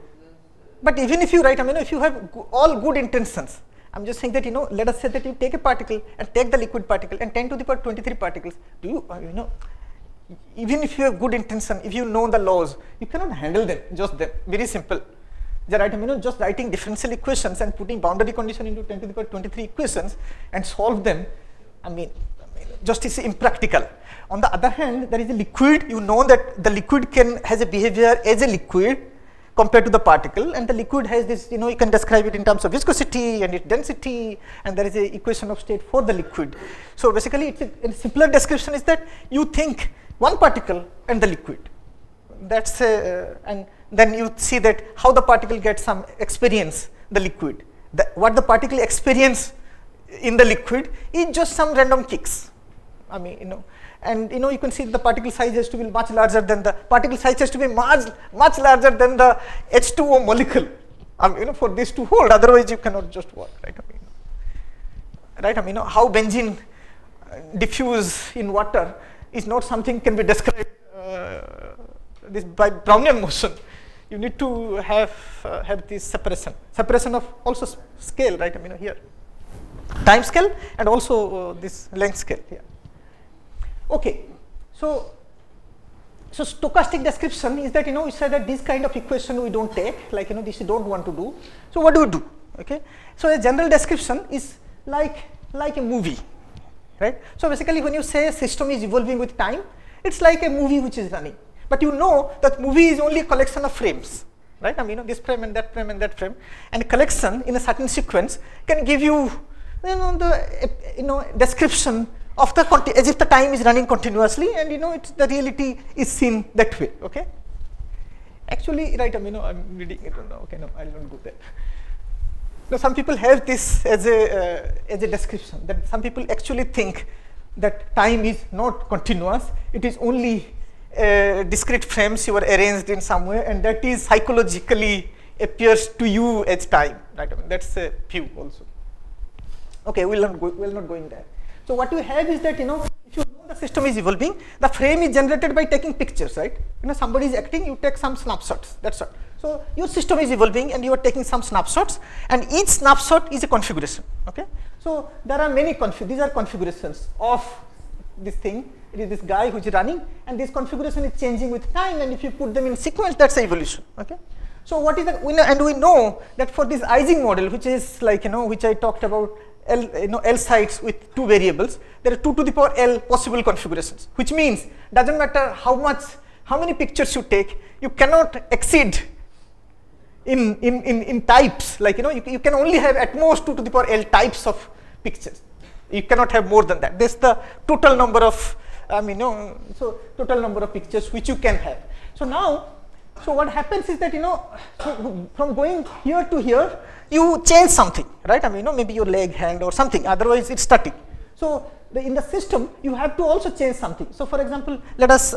But even if you write, if you have all good intentions, I'm just saying that let us say that you take a particle and take the liquid particle and 10 to the power 23 particles. Do you even if you have good intention, if you know the laws, you cannot handle them. Just them. Very simple. Just writing differential equations and putting boundary condition into 10 to the power 23 equations and solve them, just is impractical. On the other hand, there is a liquid. You know that the liquid has a behavior as a liquid compared to the particle, and the liquid has this. You can describe it in terms of viscosity and its density, and there is a equation of state for the liquid. So basically, it's a simpler description is that you think one particle and the liquid. That's and then you see that how the particle gets some experience, the liquid. What the particle experience in the liquid is just some random kicks. And you can see the particle size has to be much larger than the particle size has to be much larger than the H2O molecule. For this to hold, otherwise you cannot just work, right? How benzene diffuse in water is not something can be described this by Brownian motion, you need to have this separation of also scale, right? I mean here, time scale and also this length scale here. Okay, so stochastic description is that we said that this kind of equation we don't take, like this you don't want to do. So what do we do? Okay, so a general description is like a movie, right? So basically, when you say a system is evolving with time, it's like a movie which is running. But you know that movie is only a collection of frames, right? I mean, this frame and that frame and that frame, and a collection in a certain sequence can give you, the description of the as if the time is running continuously, and it's the reality is seen that way. Okay. Actually, right? I mean, I'm reading it. No, okay, no, I'll not go there. Now, some people have this as a description, that some people actually think that time is not continuous; it is only discrete frames you are arranged in some way, and that is psychologically appears to you as time. Right? I mean, that's a view also. Okay, we'll not go in there. So what we have is that if you know the system is evolving, the frame is generated by taking pictures, right? Somebody is acting, you take some snapshots. That's all. So your system is evolving, and you are taking some snapshots, and each snapshot is a configuration. Okay. So there are many these are configurations of this thing. It is this guy which is running, and this configuration is changing with time. And if you put them in sequence, that's the evolution. Okay. So what is that? We know that for this Ising model, which is like which I talked about. L sites with 2 variables, there are 2 to the power L possible configurations, which means doesn't matter how many pictures you take, you cannot exceed in types, like you can only have at most 2 to the power L types of pictures. You cannot have more than that. This is the total number of so total number of pictures which you can have. So now, so what happens is that so from going here to here, you change something, right? I mean, maybe your leg, hand, or something. Otherwise, it's static. So in the system, you have to also change something. So for example, let us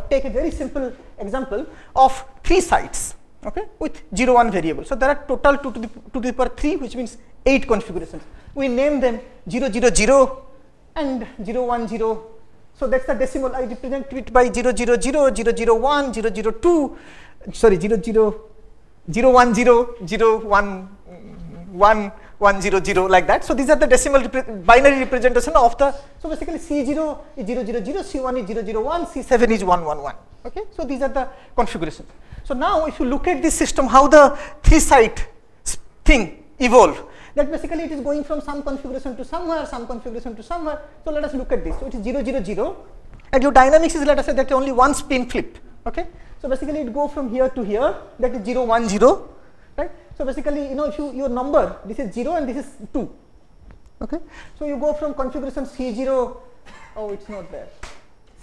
take a very simple example of 3 sites, okay, with 0, 1 variable. So there are total 2 to the power 3, which means 8 configurations. We name them 0, 0, 0 and 0, 1, 0. So that's the decimal. I represent it by 0, 0, 0, 0, 0, 1, 0, 0, 2, sorry, 0, 0, 0, 1, 0, 0, 1, 1, 1, 0, 0, like that. So these are the decimal binary representation of the, so basically C0 is 0, 0, 0, C1 is 0, 0, 1, C7 is 1, 1, 1. Okay, so these are the configurations. So now if you look at this system, how the 3-site thing evolve, that basically it is going from some configuration to somewhere, some configuration to somewhere. So let us look at this. So it is 0, 0, 0, and your dynamics is, let us say, that only one spin flip. Okay, so basically it go from here to here, that is 0, 1, 0, right? So basically, if your number, this is 0 and this is 2. Okay, so you go from configuration C0, oh, it's not there,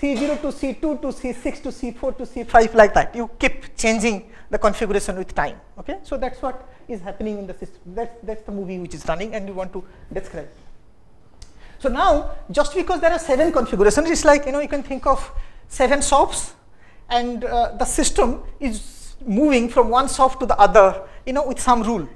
C0 to C2 to C6 to C4 to C5, like that. You keep changing the configuration with time. Okay, so that's what is happening in the system. That's the movie which is running, and you want to describe. So now, just because there are 7 configurations, it's like you can think of 7 shops, and the system is moving from one shop to the other, with some rule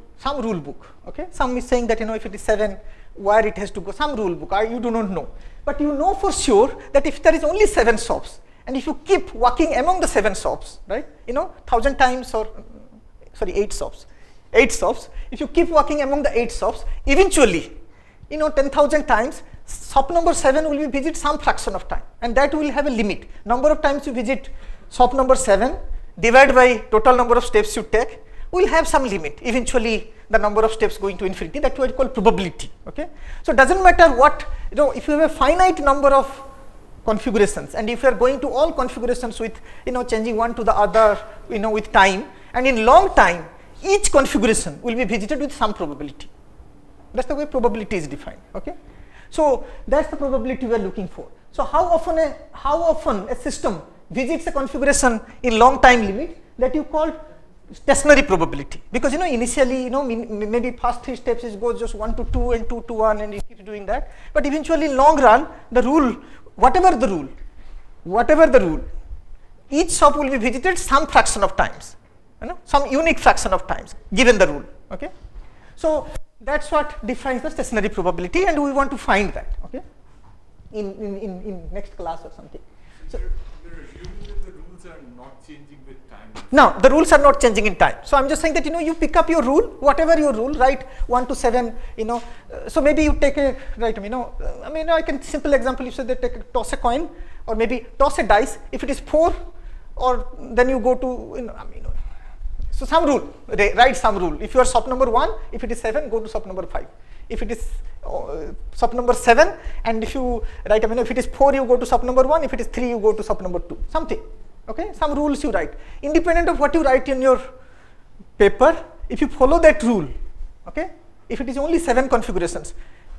book. Okay, some is saying that if it is 7, where it has to go, some rule book. You do not know, but you know for sure that if there is only 7 shops, and if you keep walking among the 7 shops, right, 1,000 times, or sorry, 8 shops. 8 shops. If you keep walking among the 8 shops, eventually, 10,000 times, shop number 7 will be visit some fraction of time, and that will have a limit. Number of times you visit shop number 7, divide by total number of steps you take, will have some limit. Eventually, the number of steps going to infinity. That's what we call probability. Okay, so it doesn't matter what if you have a finite number of configurations, and if you are going to all configurations with changing one to the other, with time, and in long time, each configuration will be visited with some probability. That's the way probability is defined. Okay, so that's the probability we are looking for. So how often a system visits a configuration in long time limit, that you call stationary probability, because initially maybe first 3 steps is goes just 1 to 2 and 2 to 1, and you keep doing that, but eventually in long run, the rule, whatever the rule, each shop will be visited some fraction of times, some unique fraction of times given the rule. Okay, so that's what defines the stationary probability, and we want to find that. Okay, in next class or something. So they're assuming that the rules are not changing with time. No, the rules are not changing in time. So I'm just saying that you pick up your rule, whatever your rule, right? 1 to 7, so maybe you take a I can simple example. You said that toss a coin, or maybe toss a dice. If it is 4, or then you go to so some rule, write some rule. If you are sub number 1, if it is 7, go to sub number 5. If it is sub number 7, and if you write, if it is 4, you go to sub number 1. If it is 3, you go to sub number 2. Something. Okay, some rules you write, independent of what you write in your paper. If you follow that rule, okay, if it is only 7 configurations,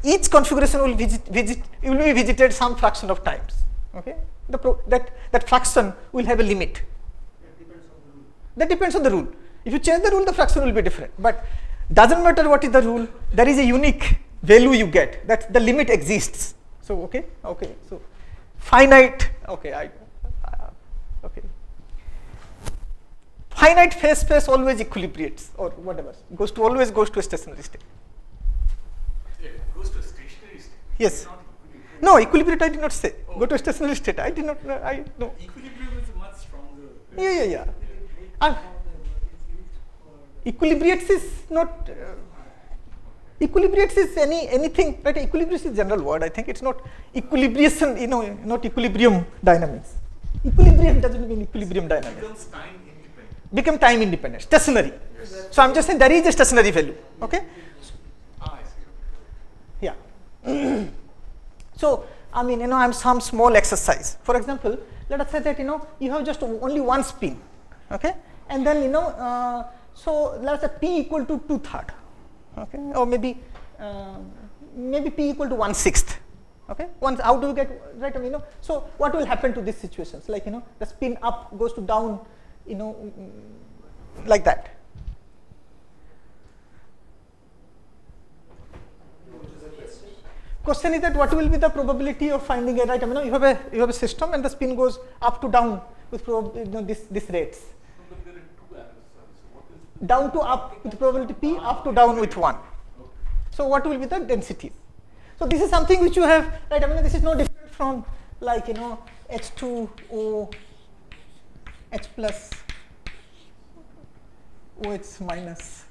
each configuration will be visited some fraction of times. Okay, that fraction will have a limit. That depends on the rule. If you change the rule, the fraction will be different. But doesn't matter what is the rule, there is a unique value you get. That the limit exists. So okay, so finite. Okay, okay. Finite phase space always equilibrates, or whatever, always goes to a stationary state. Yeah, it goes to a stationary state. Yes. No, equilibrate I did not say. Oh. Go to a stationary state. I did not. No. Equilibrium is much stronger. Yeah. Equilibrates is not. Equilibrates is anything. Right? Equilibrates is general word. I think it's not equilibration. Not equilibrium dynamics. Equilibrium doesn't mean equilibrium dynamics. Becomes time independent. Become time independent, stationary. Yes. So I'm just saying there is a stationary value. Okay. I see. Yeah. So I'm some small exercise. For example, let us say that you have just only one spin. Okay, and then so let us say p equal to 2/3. Okay, or maybe p equal to 1/6. Okay, how do you get right? So what will happen to these situations? Like the spin up goes to down, like that. Question is that what will be the probability of finding a right? You have a system and the spin goes up to down with this rates. But there are 2 arrows. So what is down to up with probability p, up to down with 1. Okay. So what will be the density? So this is something which you have, right? This is no different from like H2O, H plus, OH minus,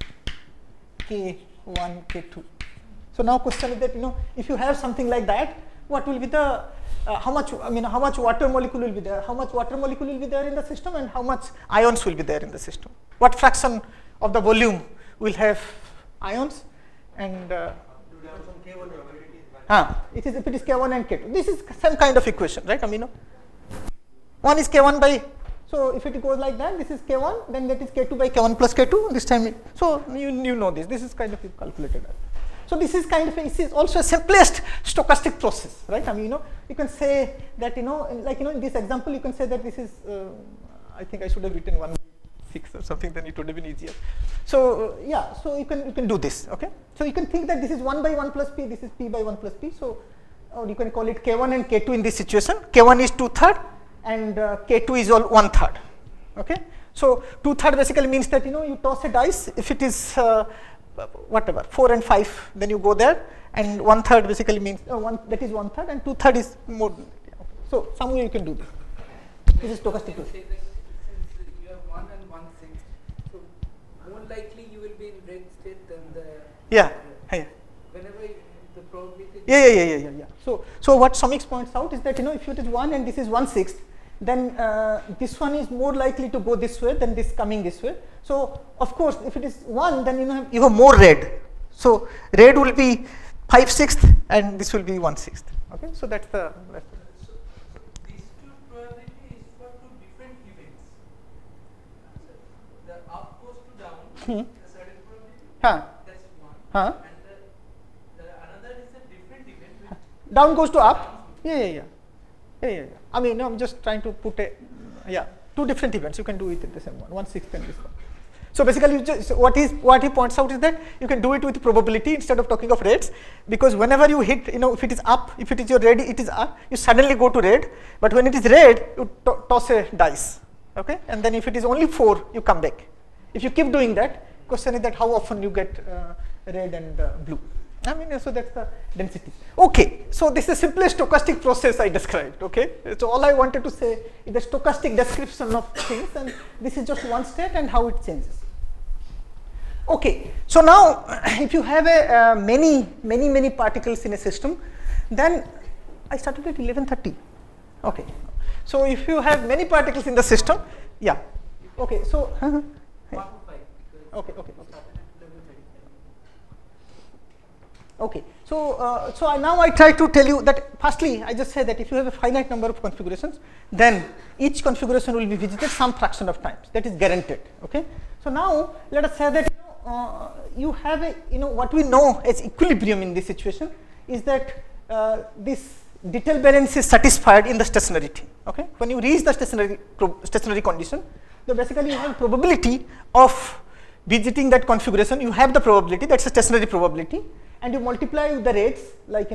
K1, K2. So now question is that if you have something like that, what will be the how much water molecule will be there? How much water molecule will be there in the system, and how much ions will be there in the system? What fraction of the volume will have ions? And it is if it is K1 and K2. This is some kind of equation, right? One is K1 by. So if it goes like that, this is K1, then that is K2 by K1 plus K2. This time, so you know this. This is kind of calculated. So this is kind of this is also a simplest stochastic process, right? You can say that like in this example, you can say that this is. I think I should have written 1/6 or something. Then it would have been easier. So yeah, so you can do this. Okay. So you can think that this is 1 by 1 plus p. This is p by 1 plus p. So or you can call it K1 and K2 in this situation. K1 is 2/3 and K2 is all 1/3. Okay. So 2/3 basically means that you toss a dice. If it is whatever 4 and 5, then you go there, and 1/3 basically means that is 1/3, and 2/3 is more. Okay. So somewhere you can do this. This is stochastic. Since you have 1 and 1/6, so more likely you will be in red state than the. Yeah. Whenever the probability. Yeah. So what Samik points out is that if it is 1 and this is 1/6, then this one is more likely to go this way than this coming this way. So of course, if it is 1, then you have more red. So red will be 5/6 and this will be 1/6. Okay, so that's the. So these two probability is for 2 different events. The up goes to down, a certain probability. That's 1. And the another is a different event. Down goes to up. Yeah. I'm just trying to put 2 different events. You can do it at the same one. 1/6 and this one. So basically, what he points out is that you can do it with probability instead of talking of rates, because whenever you hit, if it is up, if it is your red, it is up, you suddenly go to red. But when it is red, you toss a dice, okay? And then if it is only 4, you come back. If you keep doing that, question is that how often you get red and blue, I mean, so that's the density. Okay, so this is the simplest stochastic process I described. Okay, so all I wanted to say is the stochastic description of things, and this is just one state and how it changes. Okay, so now if you have a many particles in a system, then I started at 11:30. Okay, so if you have many particles in the system, yeah. Okay, so okay, so now I try to tell you that firstly I just said that if you have a finite number of configurations, then each configuration will be visited some fraction of times. That is guaranteed. Okay, so now let us say that you have a what we know as equilibrium in this situation is that this detail balance is satisfied in the stationarity. Okay, when you reach the stationary condition, then basically you have probability of visiting that configuration. You have the probability, that's a stationary probability, and you multiply with the rates, like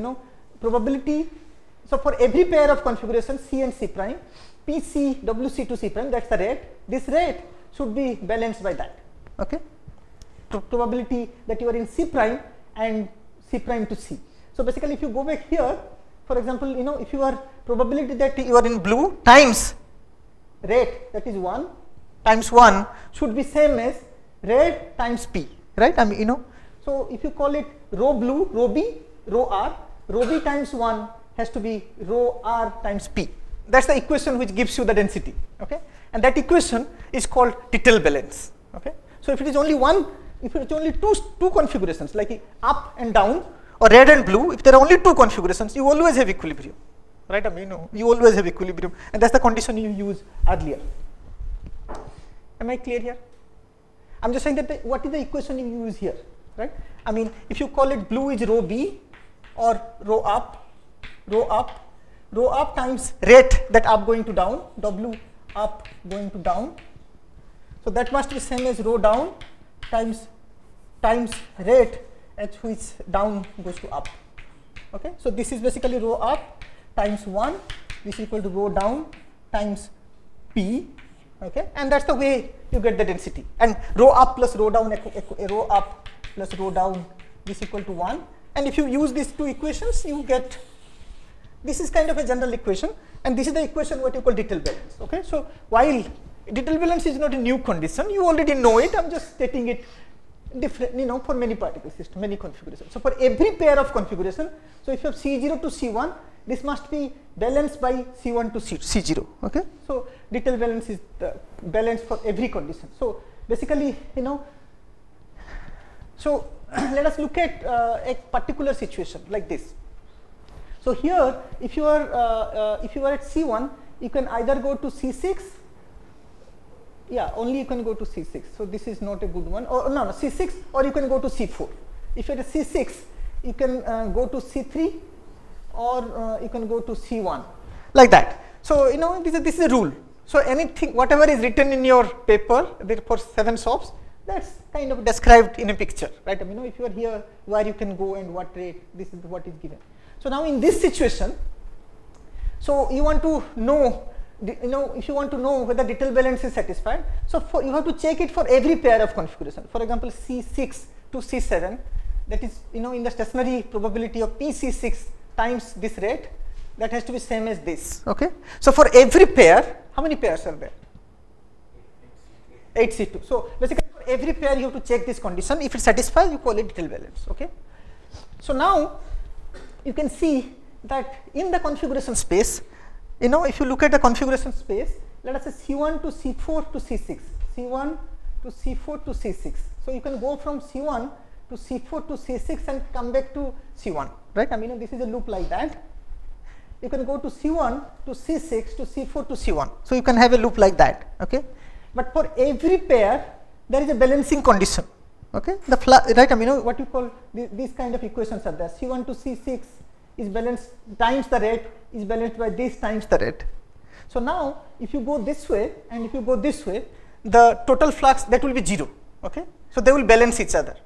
probability. So for every pair of configurations C and C prime, PC WC to C prime, that's the rate. This rate should be balanced by that. Okay, probability that you are in C prime and C prime to C. So basically, if you go back here, for example, if you are probability that you are in blue times rate, that is 1 times 1 should be same as rate times P, right? I mean, so if you call it rho blue, rho B, rho R, rho B times 1 has to be rho R times P. That's the equation which gives you the density. Okay, and that equation is called detail balance. Okay, so if it is only if it is only two configurations like up and down or red and blue, if there are only two configurations, you always have equilibrium, right? I mean, you always have equilibrium, and that's the condition you used earlier. Am I clear here? I'm just saying that what is the equation you use here, right? I mean, if you call it blue is rho B or rho up times rate, that up going to down, W up going to down. So that must be same as rho down times rate at which down goes to up. Okay, so this is basically rho up times 1, this is equal to rho down times P. Okay, and that's the way you get the density. And rho up plus rho down, rho up plus rho down, this equal to 1. And if you use these two equations, you get, this is kind of a general equation, and this is the equation what you call detail balance. Okay, so while detail balance is not a new condition, you already know it. I'm just stating it different, for many particle system, many configurations. So for every pair of configuration, so if you have C0 to C1, this must be balanced by C1 to C0. Okay, so detail balance is the balance for every condition. So basically, so let us look at a particular situation like this. So here, if you are at C1, you can either go to C6. Yeah, only you can go to C6. So this is not a good one. Or no, C6, or you can go to C4. If you're at C6, you can go to C3, or you can go to C1, like that. So this is a rule. So anything, whatever is written in your paper, there for 7 SOPs, that's kind of described in a picture, right? I mean, if you are here, where you can go and what rate, this is what is given. So now in this situation, so you want to know, if you want to know whether detail balance is satisfied, so you have to check it for every pair of configuration. For example, C6 to C7, that is, in the stationary probability of PC6 times this rate, that has to be same as this. Okay, so for every pair, how many pairs are there? 8 C2. So basically, for every pair you have to check this condition. If it satisfies, you call it detail balance. Okay, so now you can see that in the configuration space, if you look at the configuration space, let us say C1 to C4 to C6, C1 to C4 to C6. So you can go from C1 to C4 to C6 and come back to C1, right? I mean, this is a loop like that. You can go to C1 to C6 to C4 to C1. So you can have a loop like that. Okay, but for every pair, there is a balancing condition. Okay, right? I mean, what you call these kind of equations are there. C1 to C6 is balanced times the rate is balanced by this times the rate. So now, if you go this way and if you go this way, the total flux that will be 0. Okay, so they will balance each other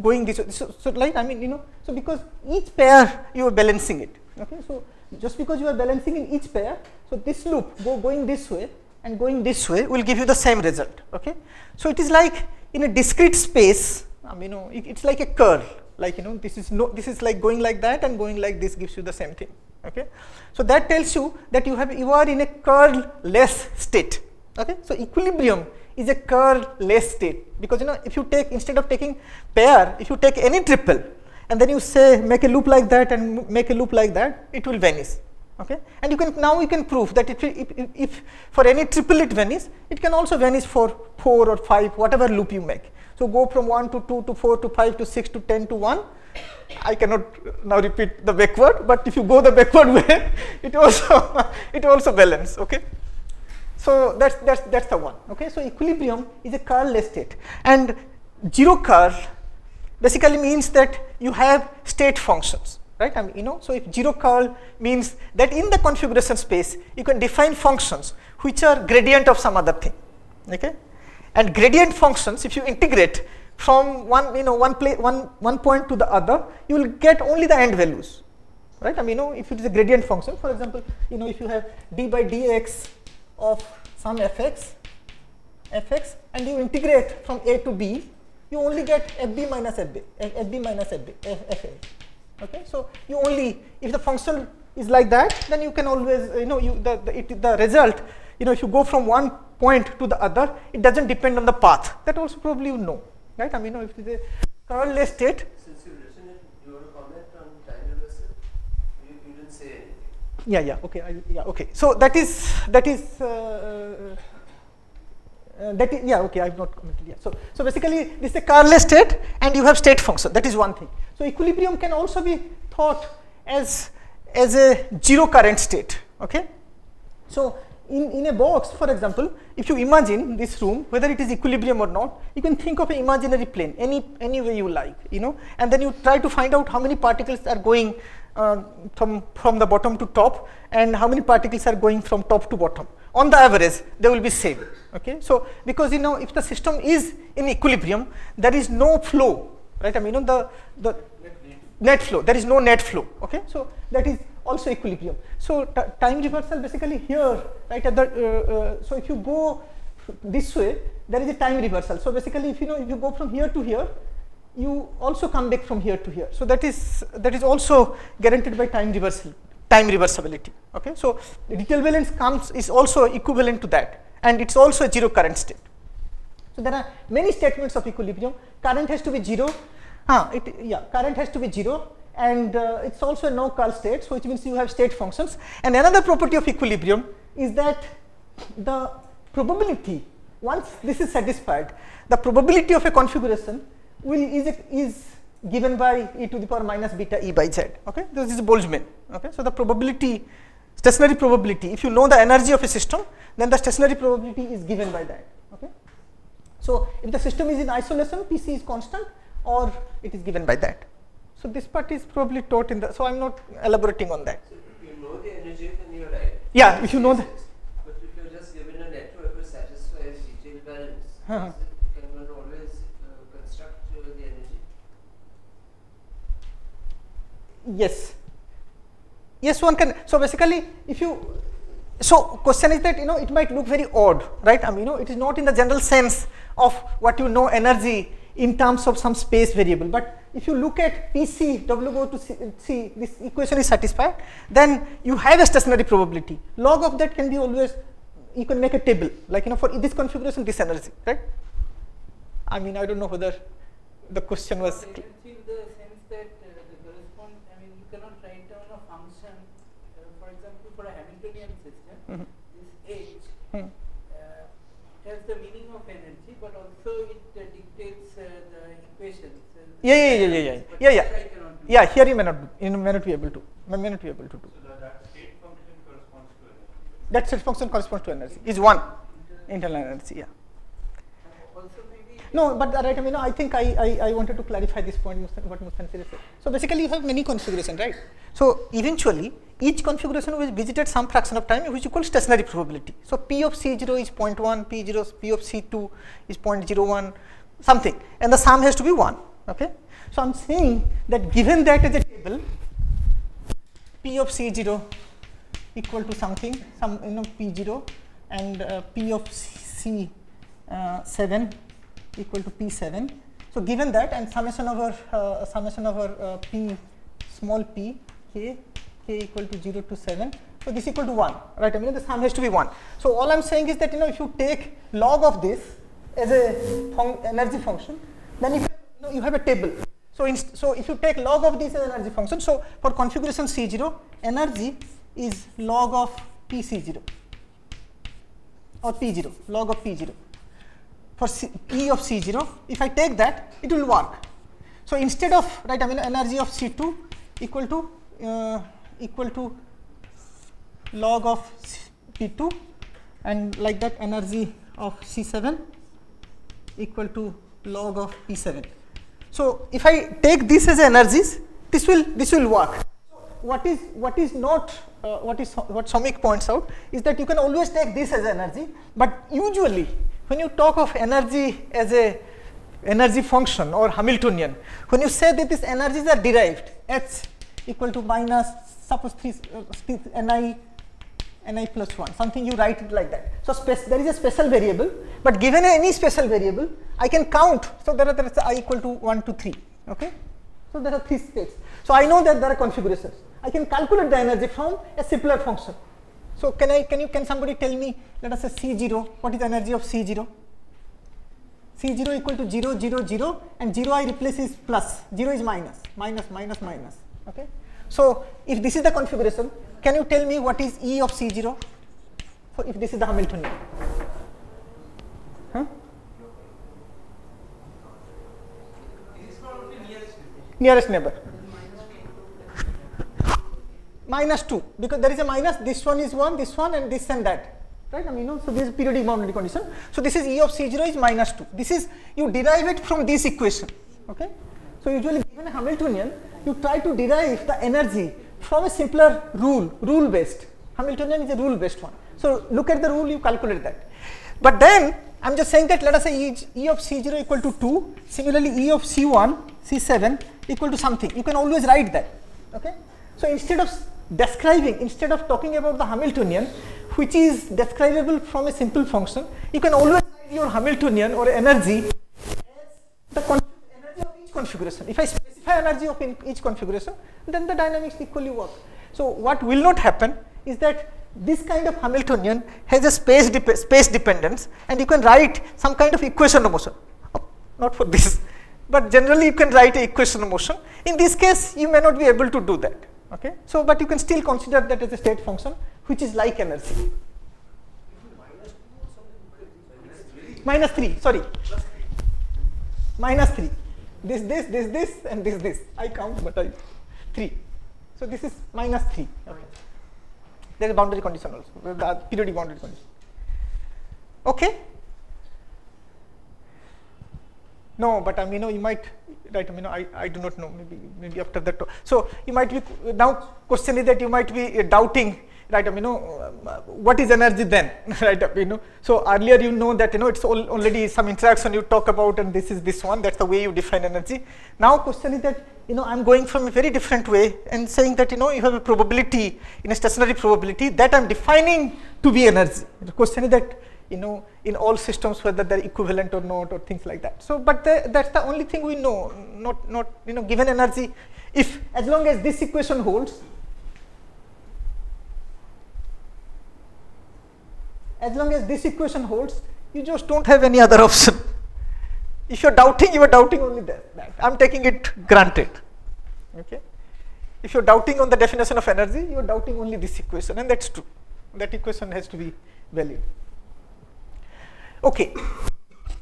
going this way. So like, I mean, so because each pair you are balancing it. Okay, so just because you are balancing in each pair, so this loop going this way and going this way will give you the same result. Okay, so it is like in a discrete space. I mean, it's like a curl. like this is like going like that and going like this gives you the same thing. Okay, so that tells you that you are in a curl-less state. Okay, so equilibrium is a curl-less state, because if you take, instead of taking pair, if you take any triple and then you say make a loop like that and make a loop like that, it will vanish. Okay, and you can prove that if for any triple it vanishes, it can also vanish for 4 or 5, whatever loop you make. So go from 1 to 2 to 4 to 5 to 6 to 10 to 1. I cannot now repeat the backward, but if you go the backward way, it also balance. Okay, so that's the one. Okay, so equilibrium is a curl-less state, and zero curl basically means that you have state functions. Right, so if zero curl means that in the configuration space you can define functions which are gradient of some other thing. Okay, and gradient functions, if you integrate from one point to the other, you will get only the end values. Right, if it is a gradient function, for example, if you have d by dx of some fx, and you integrate from a to b, you only get fb minus fa. Okay, so you only, if the function is like that, then you can always the result, if you go from one point to the other, it doesn't depend on the path. That also probably you know, right? If it is a curl-less state. Since you've written it, you want to comment on time reversal? You didn't say anything. Yeah. Okay. Okay. So that is okay. I've not commented yet. So basically, this is a curl-less state, and you have state function. That is one thing. So equilibrium can also be thought as a zero current state. Okay. So in a box, for example, if you imagine this room, whether it is equilibrium or not, you can think of an imaginary plane, any way you like, and then you try to find out how many particles are going from the bottom to top, and how many particles are going from top to bottom. On the average, they will be same. Okay, so because if the system is in equilibrium, there is no flow, right? The net flow. There is no net flow. Okay, so that is also equilibrium. So time reversal basically here, right? So if you go this way, there is a time reversal. So basically, if you go from here to here, you also come back from here to here. So that is also guaranteed by time reversibility. Okay, so the detail valence is also equivalent to that, and it's also a zero current state. So there are many statements of equilibrium. Current has to be zero. Current has to be zero, and it's also a no curl state, so which means you have state functions. And another property of equilibrium is that the probability, once this is satisfied, the probability of a configuration is given by e to the power minus beta e by z. Okay, this is Boltzmann. Okay, so the probability, stationary probability, if you know the energy of a system, then the stationary probability is given by that. Okay, so if the system is in isolation, PC is constant, or it is given by that. So this part is probably taught in the, so I'm not elaborating on that. So if you know the energy, then you're right. Yeah, if you know the. But if you're just given a network which satisfies detail balance, can one always construct the energy? Yes, one can. So basically, so question is that it might look very odd, right? It is not in the general sense of what energy in terms of some space variable. But if you look at PC, W go to C, this equation is satisfied, then you have a stationary probability. Log of that can be always, you can make a table, like for this configuration, this energy, right? I don't know whether the question was. I can feel the sense that the correspond, you cannot write down a function, for example, for a Hamiltonian system, this H has the meaning of energy, but also it dictates the equations. Yeah. Here you may not be able to. So that state function corresponds to energy. That state function corresponds to energy. Is one internal energy. Yeah. Also maybe. No, but right. I think I wanted to clarify this point. What Mohanty said. So basically, you have many configurations, right? So eventually, each configuration will visit at some fraction of time, which you call stationary probability. So P of C0 is 0.1, P of C2 is 0.01, something, and the sum has to be 1. Okay. So I'm saying that given that as a table, P of C0 equal to something, some P0, and P of C7 equal to P7. So given that, and summation over p small p k equal to 0 to 7. So this equal to 1, right? I mean the sum has to be 1. So all I'm saying is that if you take log of this as a energy function, then you have a table. So if you take log of this as an energy function, so for configuration C0, energy is log of PC0 or P0, log of P0. For E of C0, if I take that, it will work. So instead of, right, I mean energy of C2 equal to log of P2, and like that energy of C7 equal to log of P7. So if I take this as energies, this will work. What Samik points out is that you can always take this as energy, but usually when you talk of energy as a energy function or Hamiltonian, when you say that these energies are derived, H equal to minus suppose 3 ni plus 1, something you write it like that. So there is a special variable, but given any special variable, I can count. So there is I equal to 1 to 3. Okay. So there are 3 states. So I know that there are configurations. I can calculate the energy from a simpler function. So can somebody tell me, let us say C0, what is the energy of C0? C0 equal to 0, 0, 0, and 0 I replace is plus, 0 is minus, minus, minus, minus. Okay. So if this is the configuration, can you tell me what is E of C0? So if this is the Hamiltonian. Huh? Nearest neighbor. Minus 2, because there is a minus, this one is 1, this one, and this and that. Right? I mean, so this is periodic boundary condition. So this is E of C0 is minus 2. This is, you derive it from this equation. Okay? So usually given a Hamiltonian, you try to derive the energy from a simpler rule based. Hamiltonian is a rule based one. So look at the rule, you calculate that. But then I'm just saying that let us say E of C0 equal to 2, similarly E of C1, C7 equal to something. You can always write that. Okay? So instead of talking about the Hamiltonian, which is describable from a simple function, you can always write your Hamiltonian or energy as the energy of each configuration. If I specify energy of each configuration, then the dynamics equally work. So what will not happen is that this kind of Hamiltonian has a space dependence, and you can write some kind of equation of motion. Not for this, but generally you can write a equation of motion. In this case, you may not be able to do that. Okay. So but you can still consider that as a state function which is like energy. Minus 3, sorry. Minus 3. This, and this. I count, but 3. So this is minus 3. Okay. There is a boundary condition also, the periodic boundary condition. Okay. No, but you might, right, I do not know, maybe after that. So you might be, now question is that you might be doubting, right, what is energy then, right, So earlier you know that, it's already some interaction you talk about, and this is this one, that's the way you define energy. Now question is that, I'm going from a very different way and saying that, you have a probability, in a stationary probability that I'm defining to be energy. The question is that, in all systems whether they're equivalent or not, or things like that. So, but that's the only thing we know, not given energy, if as long as this equation holds, you just don't have any other option. If you're doubting, you are doubting only that. I'm taking it granted. Okay. If you're doubting on the definition of energy, you're doubting only this equation, and that's true. That equation has to be valid. Okay.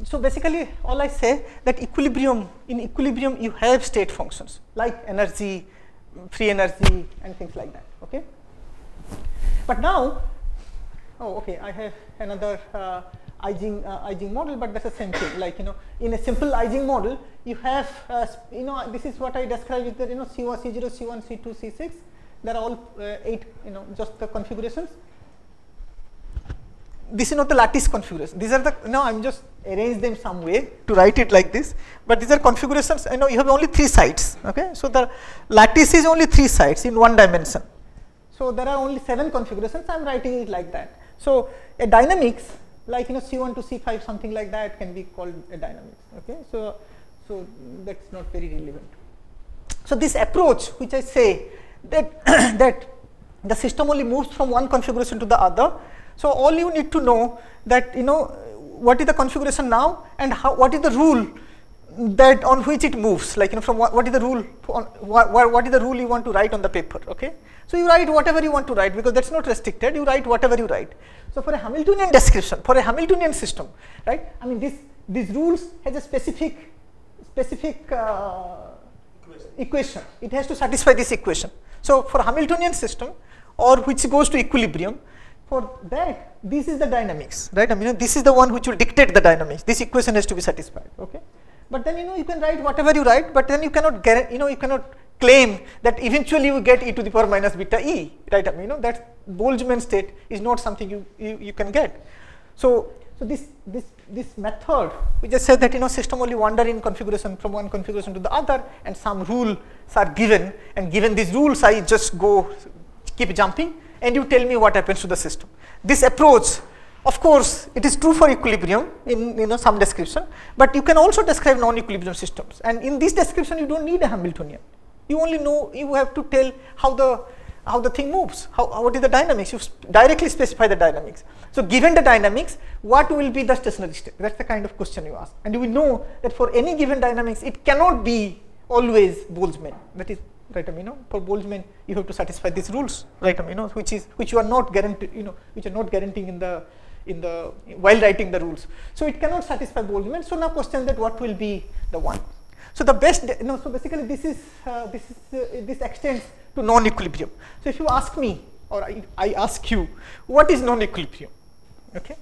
So basically, all I say that in equilibrium you have state functions like energy, free energy, and things like that. Okay. But now, I have another Ising model, but that's the same thing. Like in a simple Ising model, you have this is what I described is that C1, C0, C1, C2, C6. There are all 8 just the configurations. This is not the lattice configuration. These are the I'm just arrange them some way to write it like this. But these are configurations. You have only 3 sides. Okay, so the lattice is only 3 sides in 1 dimension. So there are only 7 configurations. I'm writing it like that. So a dynamics like C1 to C5 something like that can be called a dynamics. Okay, so So that's not very relevant. So this approach, which I say that that the system only moves from one configuration to the other. So all you need to know that what is the configuration now and what is the rule that on which it moves, like from what is the rule on what is the rule you want to write on the paper. Okay, so you write whatever you want to write because that's not restricted. You write whatever you write. So for a Hamiltonian description, for a Hamiltonian system, right? I mean these rules has a specific equation. It has to satisfy this equation. So for Hamiltonian system or which goes to equilibrium, for that this is the dynamics, right? I mean this is the one which will dictate the dynamics. This equation has to be satisfied. Okay. But then you can write whatever you write, but then you cannot you cannot claim that eventually you get e to the power minus beta e, right? I mean that Boltzmann state is not something you can get. So this method, we just said that system only wander in configuration from one configuration to the other, and some rules are given, and given these rules I just keep jumping, and you tell me what happens to the system. This approach, of course, it is true for equilibrium in some description, but you can also describe non-equilibrium systems. And in this description, you don't need a Hamiltonian. You only know, you have to tell how the thing moves, what is the dynamics. You directly specify the dynamics. So given the dynamics, what will be the stationary state? That's the kind of question you ask. And you will know that for any given dynamics, it cannot be always Boltzmann. That is right. I mean, for Boltzmann, you have to satisfy these rules, right? I mean, which you are not guaranteed, which are not guaranteeing while writing the rules. So it cannot satisfy Boltzmann. So now question that what will be the one. So the best, so basically this extends to non-equilibrium. So if you ask me, or I ask you, what is non-equilibrium? Okay.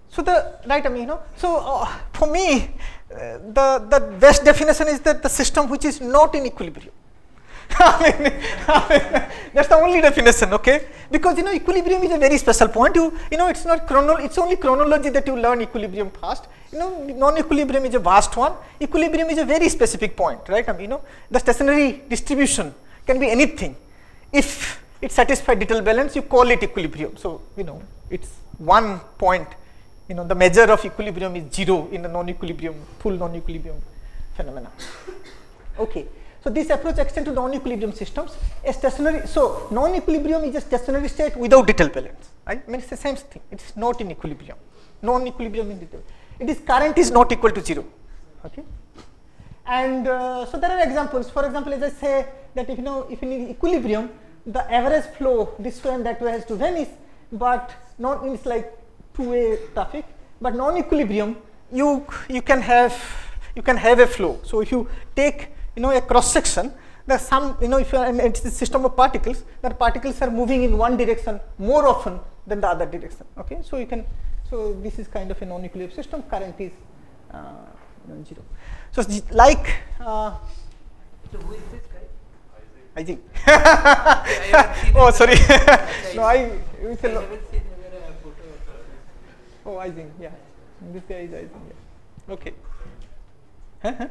So so for me, the best definition is that the system which is not in equilibrium. I mean, that's the only definition, okay? Because equilibrium is a very special point. It's not it's only chronology that you learn equilibrium fast. Non-equilibrium is a vast one. Equilibrium is a very specific point, right? I mean, the stationary distribution can be anything. If it satisfies detailed balance, you call it equilibrium. So it's one point. The measure of equilibrium is 0 in the non-equilibrium, full non-equilibrium phenomena. Okay. So this approach extends to non-equilibrium systems. So non-equilibrium is a stationary state without detailed balance. Right? I mean, it's the same thing. It's not in equilibrium. Non-equilibrium in detail. Current is not equal to 0. Okay. And so there are examples. For example, as I say that if in equilibrium, the average flow this way and that way has to vanish, but it's like two-way traffic. But non-equilibrium, you can have a flow. So if you take a cross section, there's some if you are in a system of particles, that particles are moving in one direction more often than the other direction. Okay, so this is kind of a non-equilibrium system. Current is 0. So like So who is this guy? Isaac. Oh, sorry. No, I haven't seen a photo of. Oh, Isaac. Yeah, this guy is Isaac. Yeah. Okay. The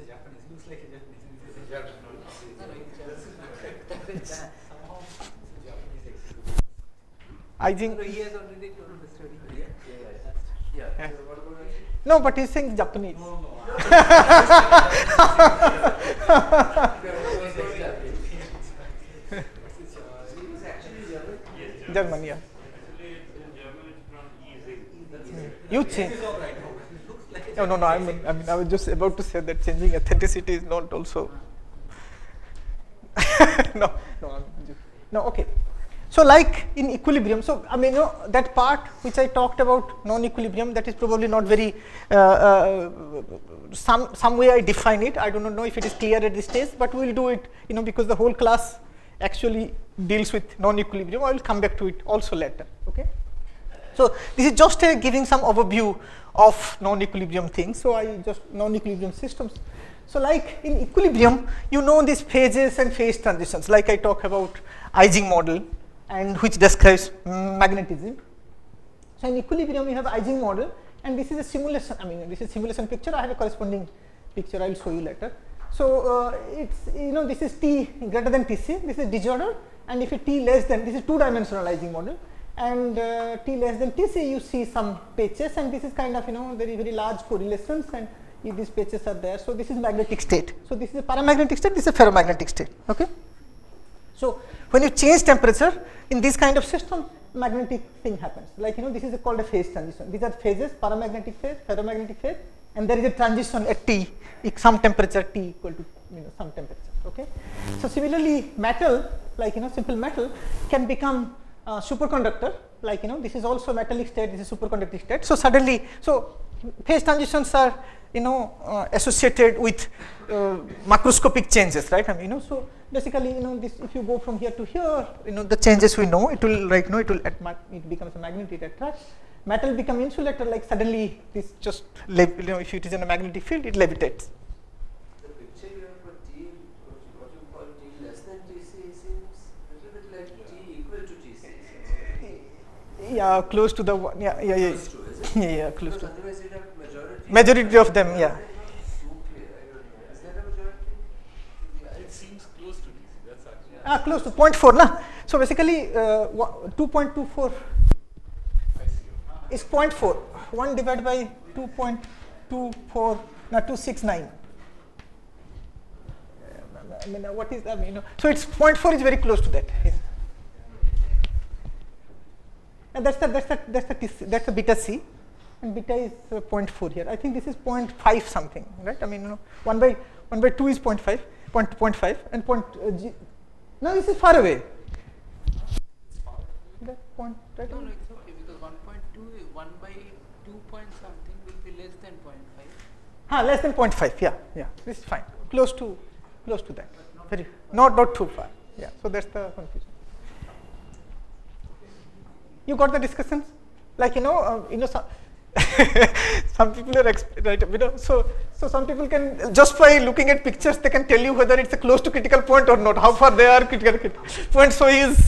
Japanese looks like a Japanese. Somehow Japanese. I think. So he has already told the story. Yeah. No, but he's saying Japanese. No. German, yeah. You change. No. I mean, I was just about to say that changing authenticity is not also. No. Okay. So, like in equilibrium, so I mean, that part which I talked about non-equilibrium, that is probably not very. Some way I define it. I do not know if it is clear at this stage, but we will do it. Because the whole class actually deals with non-equilibrium. I will come back to it also later. Okay. So this is just giving some overview of non-equilibrium things. So I just non-equilibrium systems. So like in equilibrium, these phases and phase transitions. Like I talk about Ising model, and which describes magnetism. So in equilibrium, we have Ising model, and this is a simulation. I mean, this is simulation picture. I have a corresponding picture. I will show you later. So it's this is T greater than Tc. This is disorder, and if it T less than, this is two-dimensional Ising model. and t less than tc you see some patches, and this is kind of very large correlations, and these patches are there. So this is magnetic state. So this is a paramagnetic state, this is a ferromagnetic state. Okay. So when you change temperature in this kind of system, magnetic thing happens. Like this is called a phase transition. These are phases: paramagnetic phase, ferromagnetic phase, and there is a transition at t, some temperature t equal to some temperature. Okay. So similarly, metal, like simple metal, can become superconductor. Like this is also metallic state, this is superconducting state. So suddenly, so phase transitions are associated with macroscopic changes, right? So basically, this, if you go from here to here, the changes we know, it will it becomes a magnet, it attracts. Metal become insulator, like suddenly this just if it is in a magnetic field, it levitates. The picture you have for T, what you call T less than Tc, seems a little bit like T equal to Tc. Yeah, close to the one. Yeah. Close to, is it? Yeah, close because to. otherwise you'd have Majority of them, yeah. Is that a majority? It seems close to DC. That's actually. Close to 0.4, na. So basically, 2.24 I see. is 0.4. 1 divided by 2.24, 269. What is that? So it's 0.4 is very close to that. Yeah. And that's the beta C, and beta is 0.4 here. I think this is 0.5 something, right? 1 by 2 is 0.5, 0.5, and no, this is far away. It's far. That point, right? No, it's okay, because 1.2, 1 by 2 point something will be less than 0.5. Less than 0.5. Yeah. This is fine. Close to that. Very not too far. Yeah. So that's the confusion. You got the discussions? Like some people are right. So some people can, just by looking at pictures, they can tell you whether it's a close to critical point or not. How far they are critical point. So is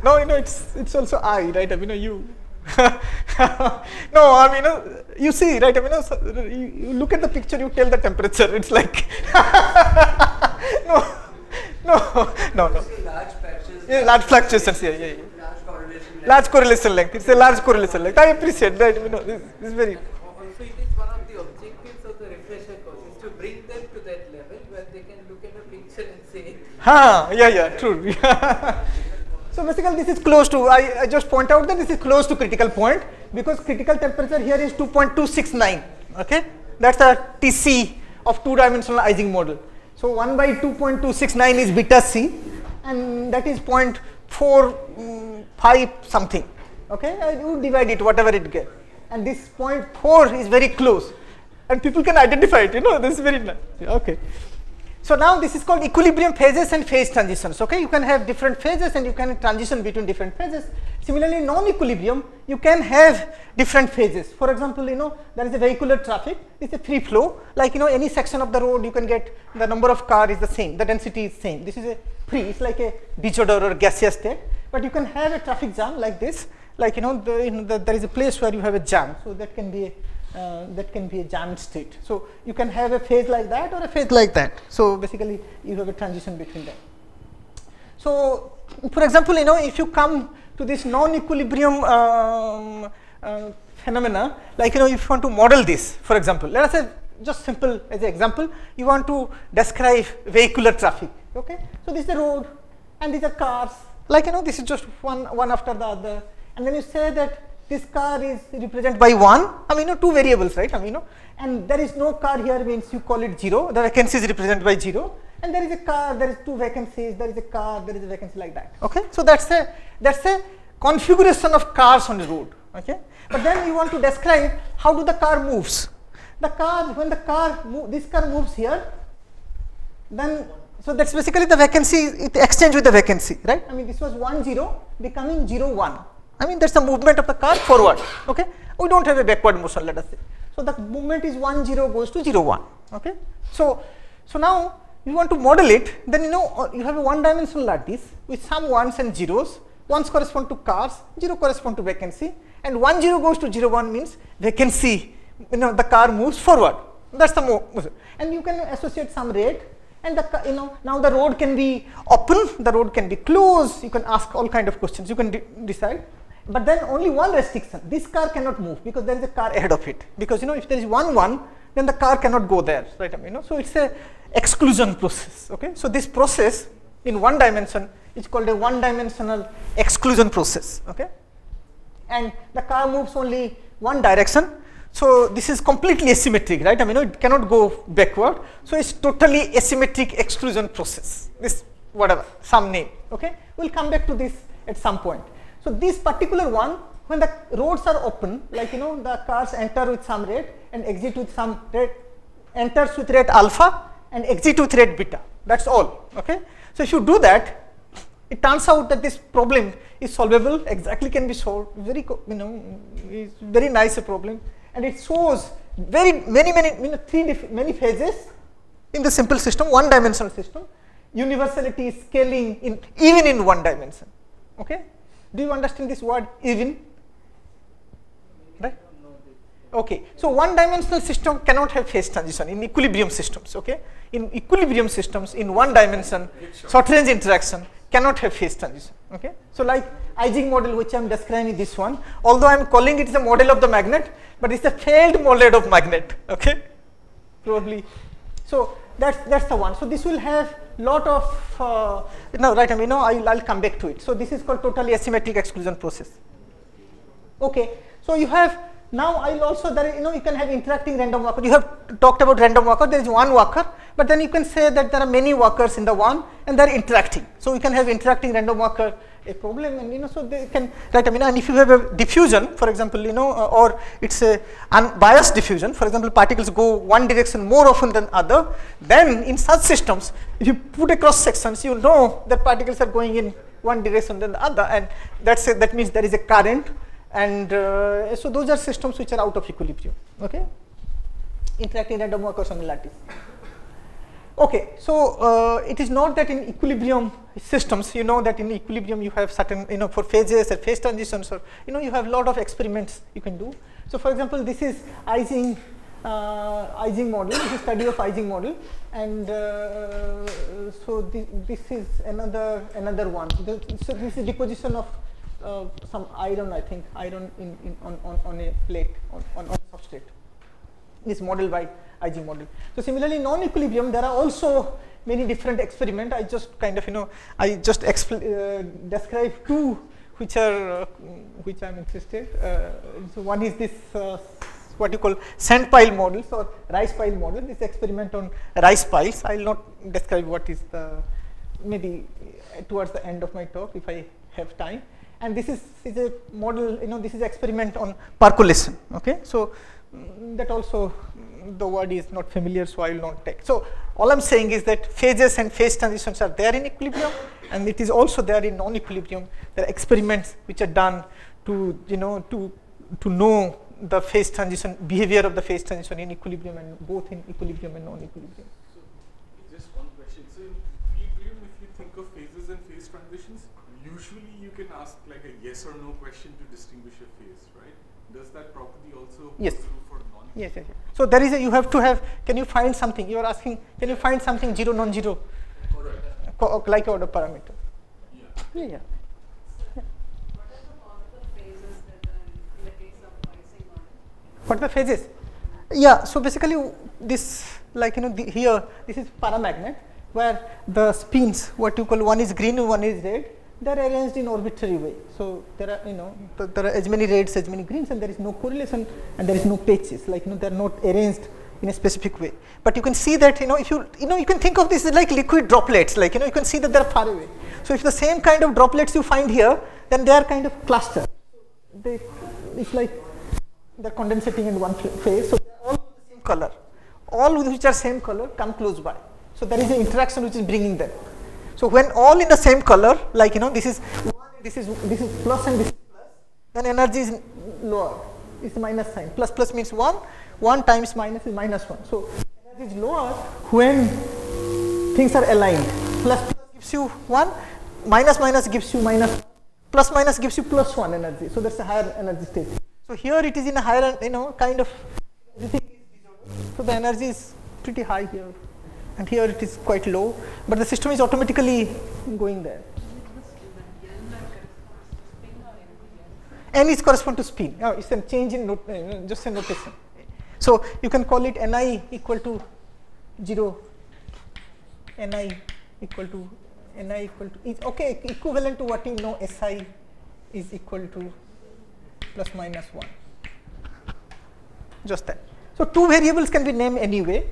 no, it's also I, right? You. No, you see, right? You look at the picture, you tell the temperature. It's like no. Large patches. Yeah, large fluctuations. Yeah. Large correlation length. It's a large correlation length. I appreciate that. This is very. Also, it is one of the objectives of the refresher course is to bring them to that level where they can look at a picture and say. Yeah, true. So basically, this is close to. I just point out that this is close to critical point because critical temperature here is 2.269. Okay, that's a TC of two-dimensional Ising model. So 1 by 2.269 is beta C, and that is 0.45 something. Okay, you divide it whatever it gets, and this 0.4 is very close, and people can identify it. This is very nice. Okay. So now this is called equilibrium phases and phase transitions. Okay, you can have different phases and you can transition between different phases. Similarly, non-equilibrium, you can have different phases. For example, there is a vehicular traffic. It's a free flow. Like any section of the road, you can get the number of car is the same. The density is same. This is a free. It's like a disorder or gaseous state. But you can have a traffic jam like this. Like there is a place where you have a jam. So that can be a jammed state. So you can have a phase like that or a phase like that. So basically, you have a transition between them. So for example, if you come to this non-equilibrium phenomena, like if you want to model this, for example, let us say just simple as an example, you want to describe vehicular traffic. Okay, so this is the road, and these are cars. Like this is just one after the other, and then you say that this car is represented by 1. Two variables, right? And there is no car here means you call it 0. The vacancy is represented by 0, and there is a car. There is 2 vacancies. There is a car. There is a vacancy like that. Okay, so that's a configuration of cars on the road. Okay, but then you want to describe how do the car moves. The car, when the car this car moves here, then so that's basically the vacancy. It exchange with the vacancy, right? This was 1 0 becoming 0 1. That's the movement of the car forward. Okay, we don't have a backward motion, let us say. So the movement is 1 0 goes to 0 1. Okay, so now you want to model it. Then you have a one-dimensional lattice with some 1s and 0s. 1s correspond to cars, 0 correspond to vacancy, and 1 0 goes to 0 1 means vacancy. The car moves forward. That's the move, and you can associate some rate. And now the road can be open, the road can be closed. You can ask all kind of questions. You can decide. But then only one restriction, this car cannot move because there is a car ahead of it, because if there is 1 1, then the car cannot go there, right? So it's a exclusion process. Okay, so this process in one dimension is called a one-dimensional exclusion process. Okay, and the car moves only one direction, so this is completely asymmetric, right? It cannot go backward, so it's totally asymmetric exclusion process. This whatever some name. Okay, we'll come back to this at some point. So this particular one, when the roads are open, like the cars enter with some rate and exit with some rate, enters with rate alpha and exit with rate beta. That's all. Okay. So if you do that, it turns out that this problem is solvable. Exactly can be solved. Very is very nice a problem, and it shows many phases in the simple system, one-dimensional system. Universality is scaling even in one dimension. Okay. Do you understand this word even? Right? Okay. So one-dimensional system cannot have phase transition in equilibrium systems. Okay. In equilibrium systems, in one dimension, short-range interaction cannot have phase transition. Okay. So like Ising model, which I am describing this one, although I am calling it is a model of the magnet, but it's a failed model of magnet. Okay. Probably. So that's the one. So this will have lot of right. I'll come back to it. So this is called totally asymmetric exclusion process. Okay. So you have now I'll also you can have interacting random walker. You have talked about random walker. There is one walker, but then you can say that there are many walkers in the one and they are interacting. So you can have interacting random walker a problem, and so they can and if you have a diffusion, for example, or it's a unbiased diffusion, for example, particles go one direction more often than other, then in such systems, if you put a cross sections, you know that particles are going in one direction than the other, and that means there is a current, and so those are systems which are out of equilibrium. Okay, interacting random walkers on the lattice. Okay, so it is not that in equilibrium systems, that in equilibrium you have certain, for phases or phase transitions, or you have a lot of experiments you can do. So for example, this is Ising model. This is study of Ising model, and so this is another one. So this is deposition of some iron, I think iron on a plate on substrate. This model by Ising model. So similarly, non-equilibrium, there are also many different experiments. I just I just describe two which I'm interested. So one is this what you call sand pile models or rice pile model. This experiment on rice piles. I will not describe what is the, maybe towards the end of my talk if I have time. And this is a model. This is experiment on percolation. Okay, so that also the word is not familiar, so I will not take. So all I'm saying is that phases and phase transitions are there in equilibrium, and it is also there in non-equilibrium. There are experiments which are done to to know the phase transition behavior of the phase transition in equilibrium, and both in equilibrium and non-equilibrium. So just one question. So in equilibrium, if you think of phases and phase transitions, usually you can ask like a yes or no question to distinguish a phase, right? Does that property also hold true for non? Yes. So there is you have to have. Can you find something? You are asking. Can you find something zero non-zero? Correct. Like order parameter. Yeah. What are the possible phases that are in the case of Ising model? What are the phases? Yeah. So basically, this here this is paramagnet where the spins, what you call, one is green and one is red. They are arranged in arbitrary way. So there are there are as many reds as many greens, and there is no correlation and there is no patches. They are not arranged in a specific way. But you can see that if you can think of this as like liquid droplets. You can see that they are far away. So if the same kind of droplets you find here, then they are kind of clustered. It's like they are condensating in one phase. So they are all the same color. All which are same color come close by. So there is an interaction which is bringing them. So when all in the same color, this is plus and this is plus, then energy is lower. It's minus sign. Plus means 1. 1 times minus is minus 1. So energy is lower when things are aligned. Plus gives you 1, minus gives you minus 1, plus gives you plus 1 energy. So that's a higher energy state. So here it is in a higher, kind of everything is disordered. So the energy is pretty high here. And here it is quite low, but the system is automatically going there. N is correspond to spin. It's a change in just a notation. So you can call it Ni equal to 0, Ni equal to is okay, equivalent to what you know Si is equal to plus minus 1. Just that. So two variables can be named anyway.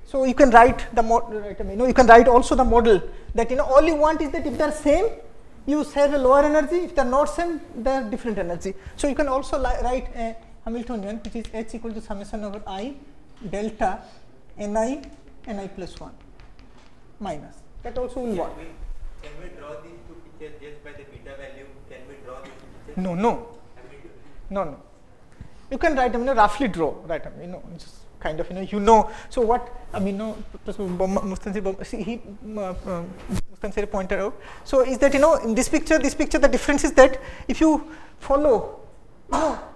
So you can write the model, you can write also the model that all you want is that if they are same, you have a lower energy. If they are not same, they are different energy. So you can also write a Hamiltonian which is H equal to summation over I delta Ni plus 1 minus. That also will work. Can we draw these two pictures just by the beta value? Can we draw these pictures? No. You can write roughly draw, right? Just kind of So what Mustansiri pointed out. So is that in this picture the difference is that if you follow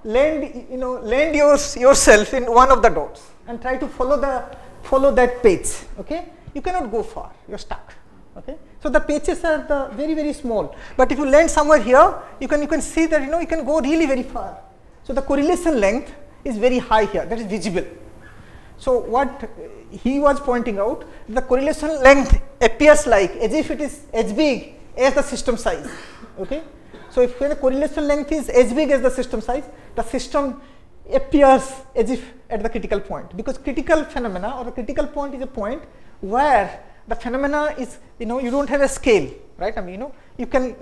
land yourself in one of the dots and try to follow that page, okay, you cannot go far, you're stuck. Okay, so the patches are very, very small, but if you land somewhere here, you can see that you can go really very far. So the correlation length is very high here, that is visible. So what he was pointing out, the correlation length appears like as if it is as big as the system size. Okay, so if the correlation length is as big as the system size, the system appears as if at the critical point, because critical phenomena or the critical point is a point where the phenomena is you don't have a scale, right? You can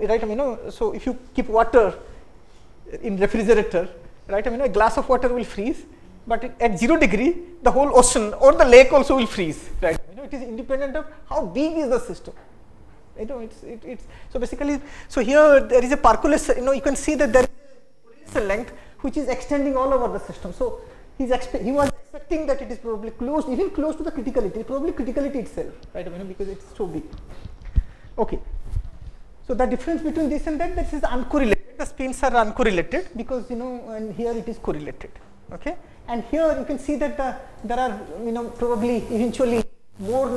so if you keep water in refrigerator, right? A glass of water will freeze, but at 0 degree the whole ocean or the lake also will freeze, right? It is independent of how big is the system. It's so basically, so here there is a percolation, you can see that there is a correlation length which is extending all over the system. So he was expecting that it is probably close, even close to the criticality, probably criticality itself, right? Because it's so big. Okay. So the difference between this and that is uncorrelated. The spins are uncorrelated because and here it is correlated. Okay. And here you can see that there are probably eventually more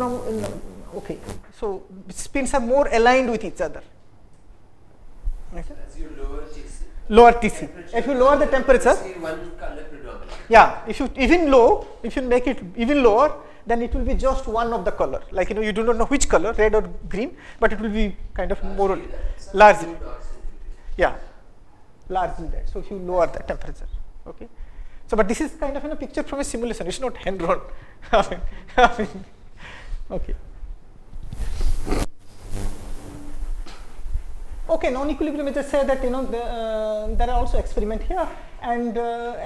okay. So spins are more aligned with each other. As you lower TC. If you lower the temperature, one color predominant. Yeah, if you make it even lower, then it will be just one of the color. Like you do not know which color, red or green, but it will be kind of more large. Yeah, largely that. So if you lower the temperature, okay. So but this is kind of a picture from a simulation. It's not hand drawn. Okay. Okay, non-equilibrium, as I said that there are also experiments here, and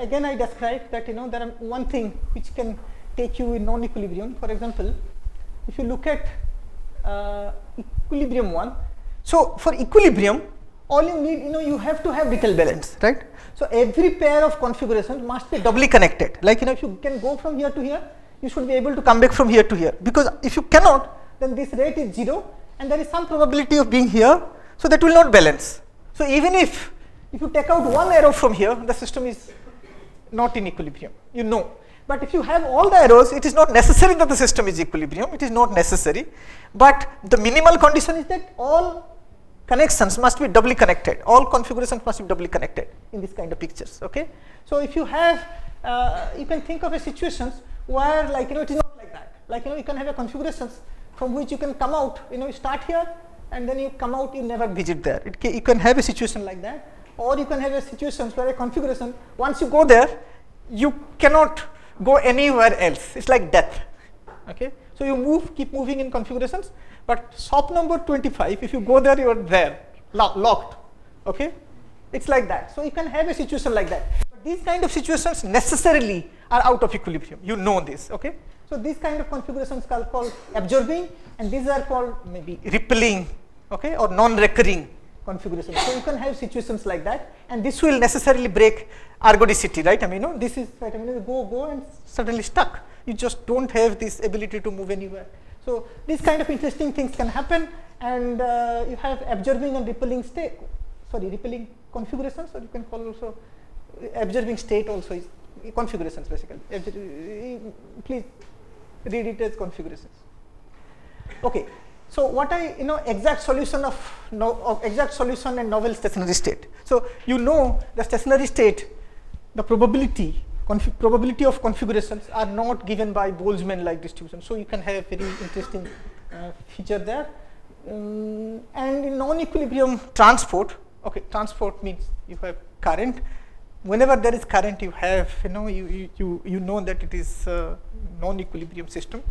again I described that there are one thing which can take you in non-equilibrium. For example, if you look at equilibrium 1, so for equilibrium, all you need you have to have detail balance, right? So every pair of configurations must be doubly connected. Like if you can go from here to here, you should be able to come back from here to here, because if you cannot, then this rate is 0, and there is some probability of being here. So that will not balance. So even if you take out one arrow from here, the system is not in equilibrium, But if you have all the arrows, it is not necessary that the system is equilibrium. It is not necessary. But the minimal condition is that all connections must be doubly connected. All configurations must be doubly connected in this kind of pictures. Okay. So if you have, you can think of a situations where it is not like that. You can have a configurations from which you can come out. You start here, and then you come out, you never visit there. You can have a situation like that, or you can have a situation where a configuration, once you go there, you cannot go anywhere else. It's like death. Okay, so you keep moving in configurations, but shop number 25, if you go there, you are there, locked. Okay, it's like that. So you can have a situation like that. But these kind of situations necessarily are out of equilibrium. This. Okay, so these kind of configurations are called absorbing, and these are called maybe rippling. Okay, or non-recurring configuration. So you can have situations like that, and this will necessarily break ergodicity, right? This is right. You go and suddenly stuck. You just don't have this ability to move anywhere. So these kind of interesting things can happen, and you have absorbing and rippling rippling configurations, or you can call also absorbing state also is configurations basically. Please read it as configurations. Okay. So what exact solution of exact solution and novel stationary state. So you know the stationary state, the probability of configurations are not given by Boltzmann-like distribution. So you can have very interesting feature there. And in non-equilibrium transport, okay, transport means you have current. Whenever there is current, you have you know that it is a non-equilibrium system.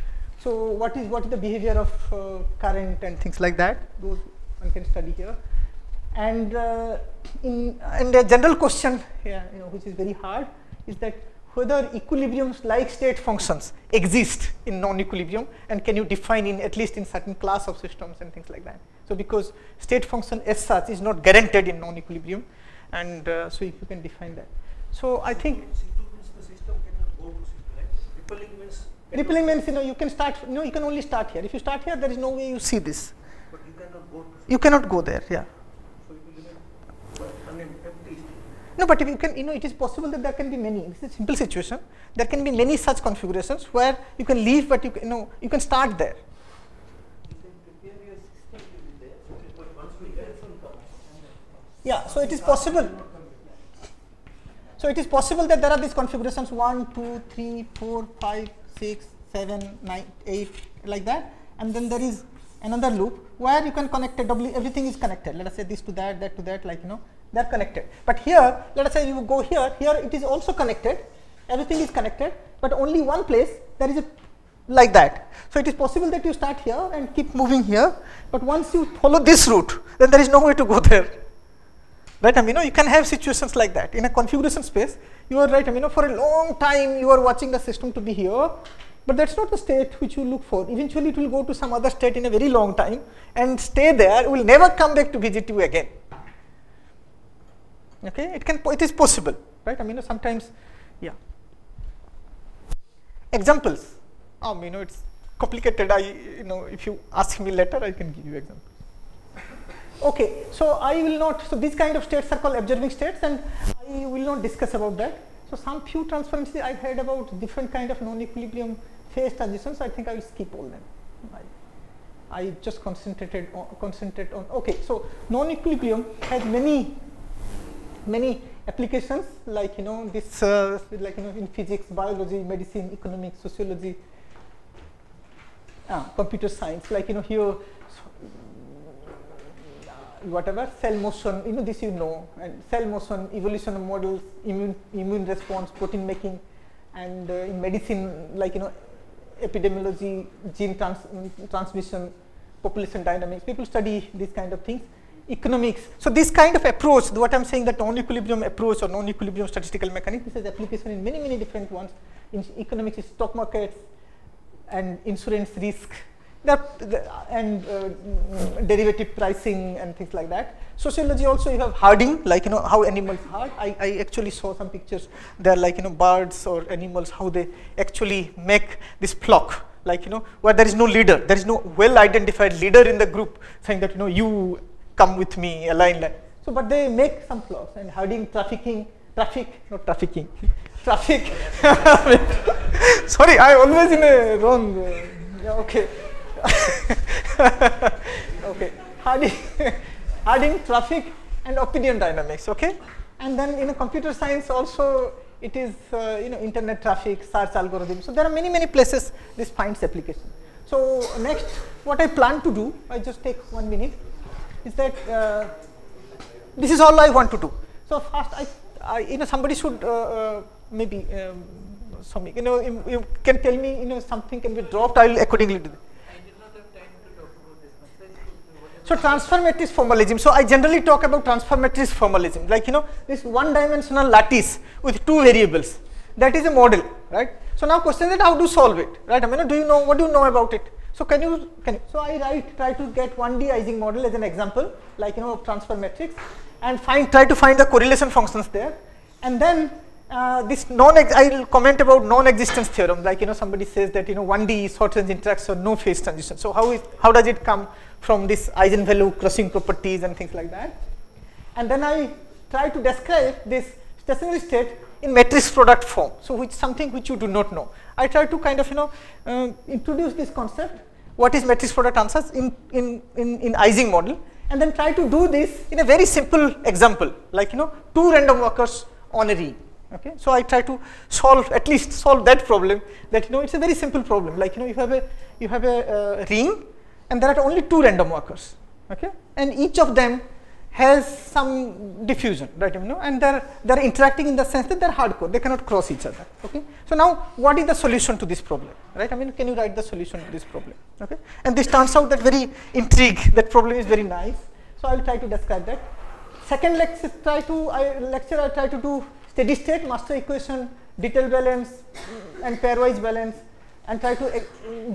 So what is the behavior of current and things like that? Those one can study here. And and a general question here, which is very hard, is that whether equilibriums like state functions exist in non-equilibrium, and can you define at least in certain class of systems and things like that. So because state function as such is not guaranteed in non-equilibrium, and so if you can define that. So I think the system cannot go to C2, right? Rippling means you can start, you can only start here. If you start here, there is no way you see this. But you cannot go to C2. You cannot go there, yeah. So it will remain empty. No, but if you can, it is possible that there can be many. This is a simple situation. There can be many such configurations where you can leave, but you can start there. You can prepare your system to be there. But once we get some Yeah, so it is possible. So it is possible that there are these configurations 1, 2, 3, 4, 5, 6, 7, 9, 8, like that, and then there is another loop where you can connect everything is connected. Let us say this to that, that to that, they're connected. But here, let us say you go here it is also connected, everything is connected, but only one place there is a like that. So it is possible that you start here and keep moving here, but once you follow this route, then there is no way to go there. Right, you can have situations like that. In a configuration space, you are right, for a long time you are watching the system to be here, but that's not the state which you look for. Eventually it will go to some other state in a very long time and stay there, will never come back to visit you again. Okay, it is possible, right? Sometimes, yeah. Examples. It's complicated. If you ask me later, I can give you examples. Okay, so I will not, so these kind of states are called observing states, and I will not discuss about that. So some few transformations I heard about different kind of non-equilibrium phase transitions. I think I will skip all them. I just concentrate on, okay, so non-equilibrium has many applications, like this in physics, biology, medicine, economics, sociology, computer science, here whatever, cell motion, this and cell motion, evolution of models, immune response, protein making, and in medicine, epidemiology, gene transmission, population dynamics, people study these kind of things. Economics, so this kind of approach, what I am saying, that non-equilibrium approach or non-equilibrium statistical mechanics, this has application in many different ones. In economics, is stock markets and insurance risk, and derivative pricing and things like that. Sociology also, you have herding, how animals herd. I actually saw some pictures there, birds or animals, how they actually make this flock, where there is no leader, there is no well identified leader in the group saying that you come with me, align like. So, but they make some flocks, and herding, traffic. Sorry, I always in a wrong. Okay. Okay, herding, traffic, and opinion dynamics. Okay, and then in computer science also it is internet traffic, search algorithm. So there are many places this finds application. So next, what I plan to do, I just take 1 minute, is that this is all I want to do. So first, I somebody should maybe you can tell me something can be dropped. I will accordingly do that. So transfer matrix formalism. So I generally talk about transfer matrix formalism, this one-dimensional lattice with 2 variables. That is a model, right? So now question is how to solve it, right? Do you know, what do you know about it? So can you? So I try to get 1D Ising model as an example, transfer matrix, and try to find the correlation functions there, and then I will comment about non-existence theorem, somebody says that 1D short-range interaction, no phase transition. So how does it come from this eigenvalue crossing properties and things like that? And then I try to describe this stationary state in matrix product form. So something which you do not know. I try to kind of introduce this concept what is matrix product answers in Ising model, and then try to do this in a very simple example, like 2 random walkers on a ring. Okay, so I try to at least solve that problem. That it's a very simple problem. Like you have a ring, and there are only 2 random walkers. Okay, and each of them has some diffusion, right? And they're interacting in the sense that they're hardcore. They cannot cross each other. Okay, so now what is the solution to this problem, right? can you write the solution to this problem? Okay, and this turns out that very intrigued. That problem is very nice. So I will try to describe that. Second lecture, I try to do steady state, master equation, detail balance, and pairwise balance, and try to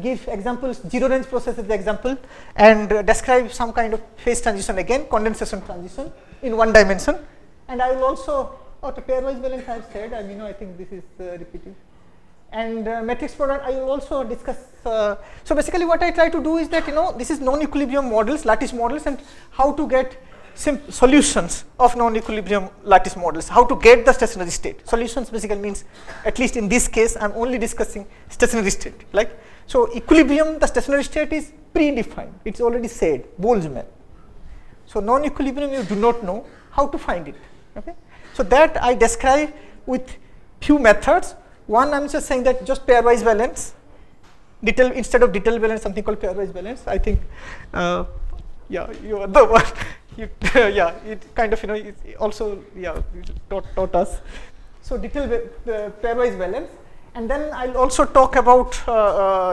give examples, zero range process as the example, and describe some kind of phase transition again, condensation transition in 1 dimension. And I will also, the pairwise balance I have said, I think this is repetitive. And matrix product I will also discuss. So basically what I try to do is that, this is non-equilibrium models, lattice models, and how to get solutions of non-equilibrium lattice models, how to get the stationary state. Solutions basically means, at least in this case, I am only discussing stationary state. Like, so equilibrium, the stationary state is predefined, it's already said, Boltzmann. So non-equilibrium, you do not know how to find it. Okay, so that I describe with few methods. One, I am just saying that just pairwise balance, instead of detail balance, something called pairwise balance. I think, yeah, you are the one. Yeah, it kind of it also taught us. So detail pairwise balance, and then I'll also talk about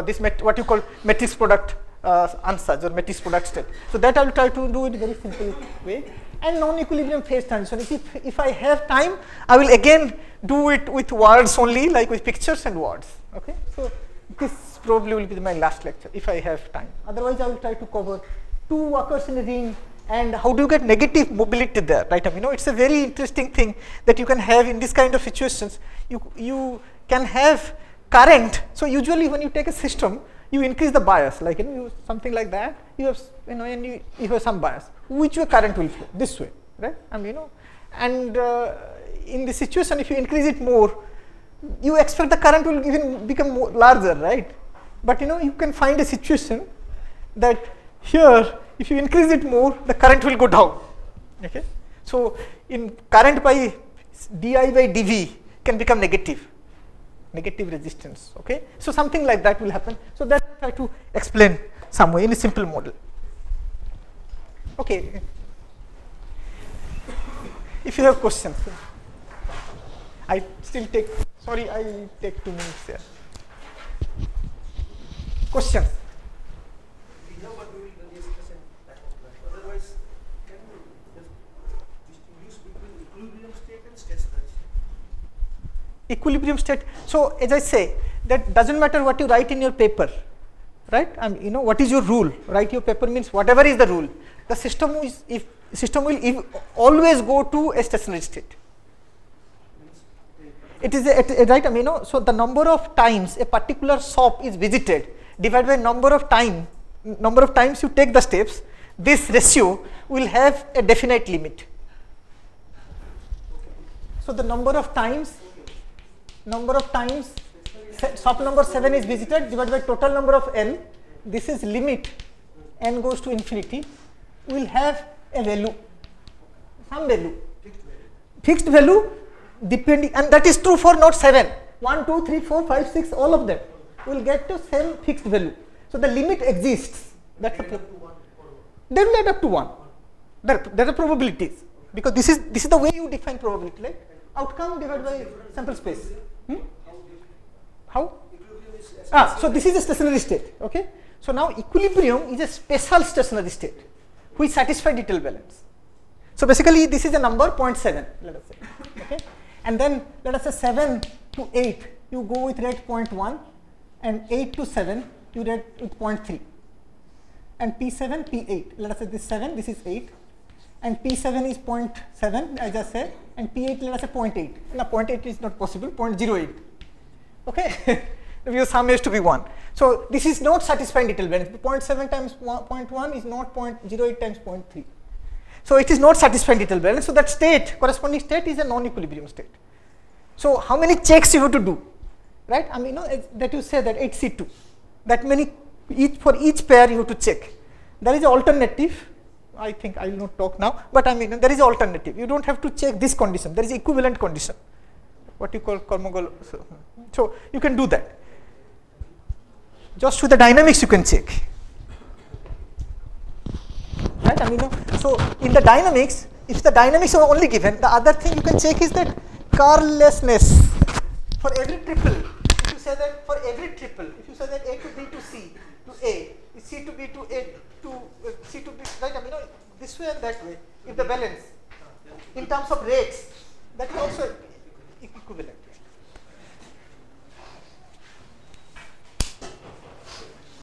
this what you call matrix product answers or matrix product state. So that I'll try to do it in a very simple way. And non-equilibrium phase transition. If I have time, I will again do it with words only, like with pictures and words. Okay, so this probably will be my last lecture if I have time. Otherwise, I will try to cover 2 walkers in a ring. And how do you get negative mobility there, right? It's a very interesting thing that you can have in this kind of situations. You can have current. So usually when you take a system, you increase the bias, like something like that. You have and you have some bias, which your current will flow this way, right? And in this situation, if you increase it more, you expect the current will even become larger, right? But you can find a situation that here, if you increase it more, the current will go down. Okay, so in current by di by dv can become negative resistance. Okay, so something like that will happen. So that I try to explain some way in a simple model. Okay, if you have questions, I still take. Sorry, I take 2 minutes here. Questions. Equilibrium state. So as I say, that doesn't matter what you write in your paper, right? What is your rule? Write your paper means whatever is the rule. The system will always go to a stationary state. It is right. So the number of times a particular shop is visited divided by number of times you take the steps. This ratio will have a definite limit. So the number of times shop number 7 is visited divided by total number of n, this is limit n goes to infinity, will have a value, some value, fixed value depending, and that is true for node 7, 1, 2, 3, 4, 5, 6, all of them will get to same fixed value. So the limit exists. That's the they will add up to 1. There are probabilities, because this is the way you define probability, right? Outcome divided by sample space. How? So this is a stationary state. Okay. So now equilibrium is a special stationary state which satisfies detail balance. So basically this is a number 0.7, let us say. Okay. And then let us say 7 to 8 you go with rate 0.1, and 8 to 7 you rate with 0.3, and P7, P8, let us say this 7, this is 8, and P7 is 0.7 as I said, and P8 let us say 0.8. Now 0.8 is not possible, 0.08. Okay, because sum has to be 1. So this is not satisfying detail balance. 0.7 times 0.1 is not 0.08 times 0.3. So it is not satisfying detail balance. So that state, corresponding state, is a non-equilibrium state. So how many checks you have to do, right? That you say that HC2, that many For each pair you have to check. There is an alternative. I think I will not talk now, but I mean there is an alternative. You don't have to check this condition. There is equivalent condition, what you call Kolmogol. So you can do that. Just with the dynamics you can check. Right? I mean, so in the dynamics, if the dynamics are only given, the other thing you can check is that curllessness for every triple. If you say that for every triple, if you say that A to B to C to A, C to B to A to C to B, right? I mean, this way and that way. If the balance in terms of rates, that is also equivalent.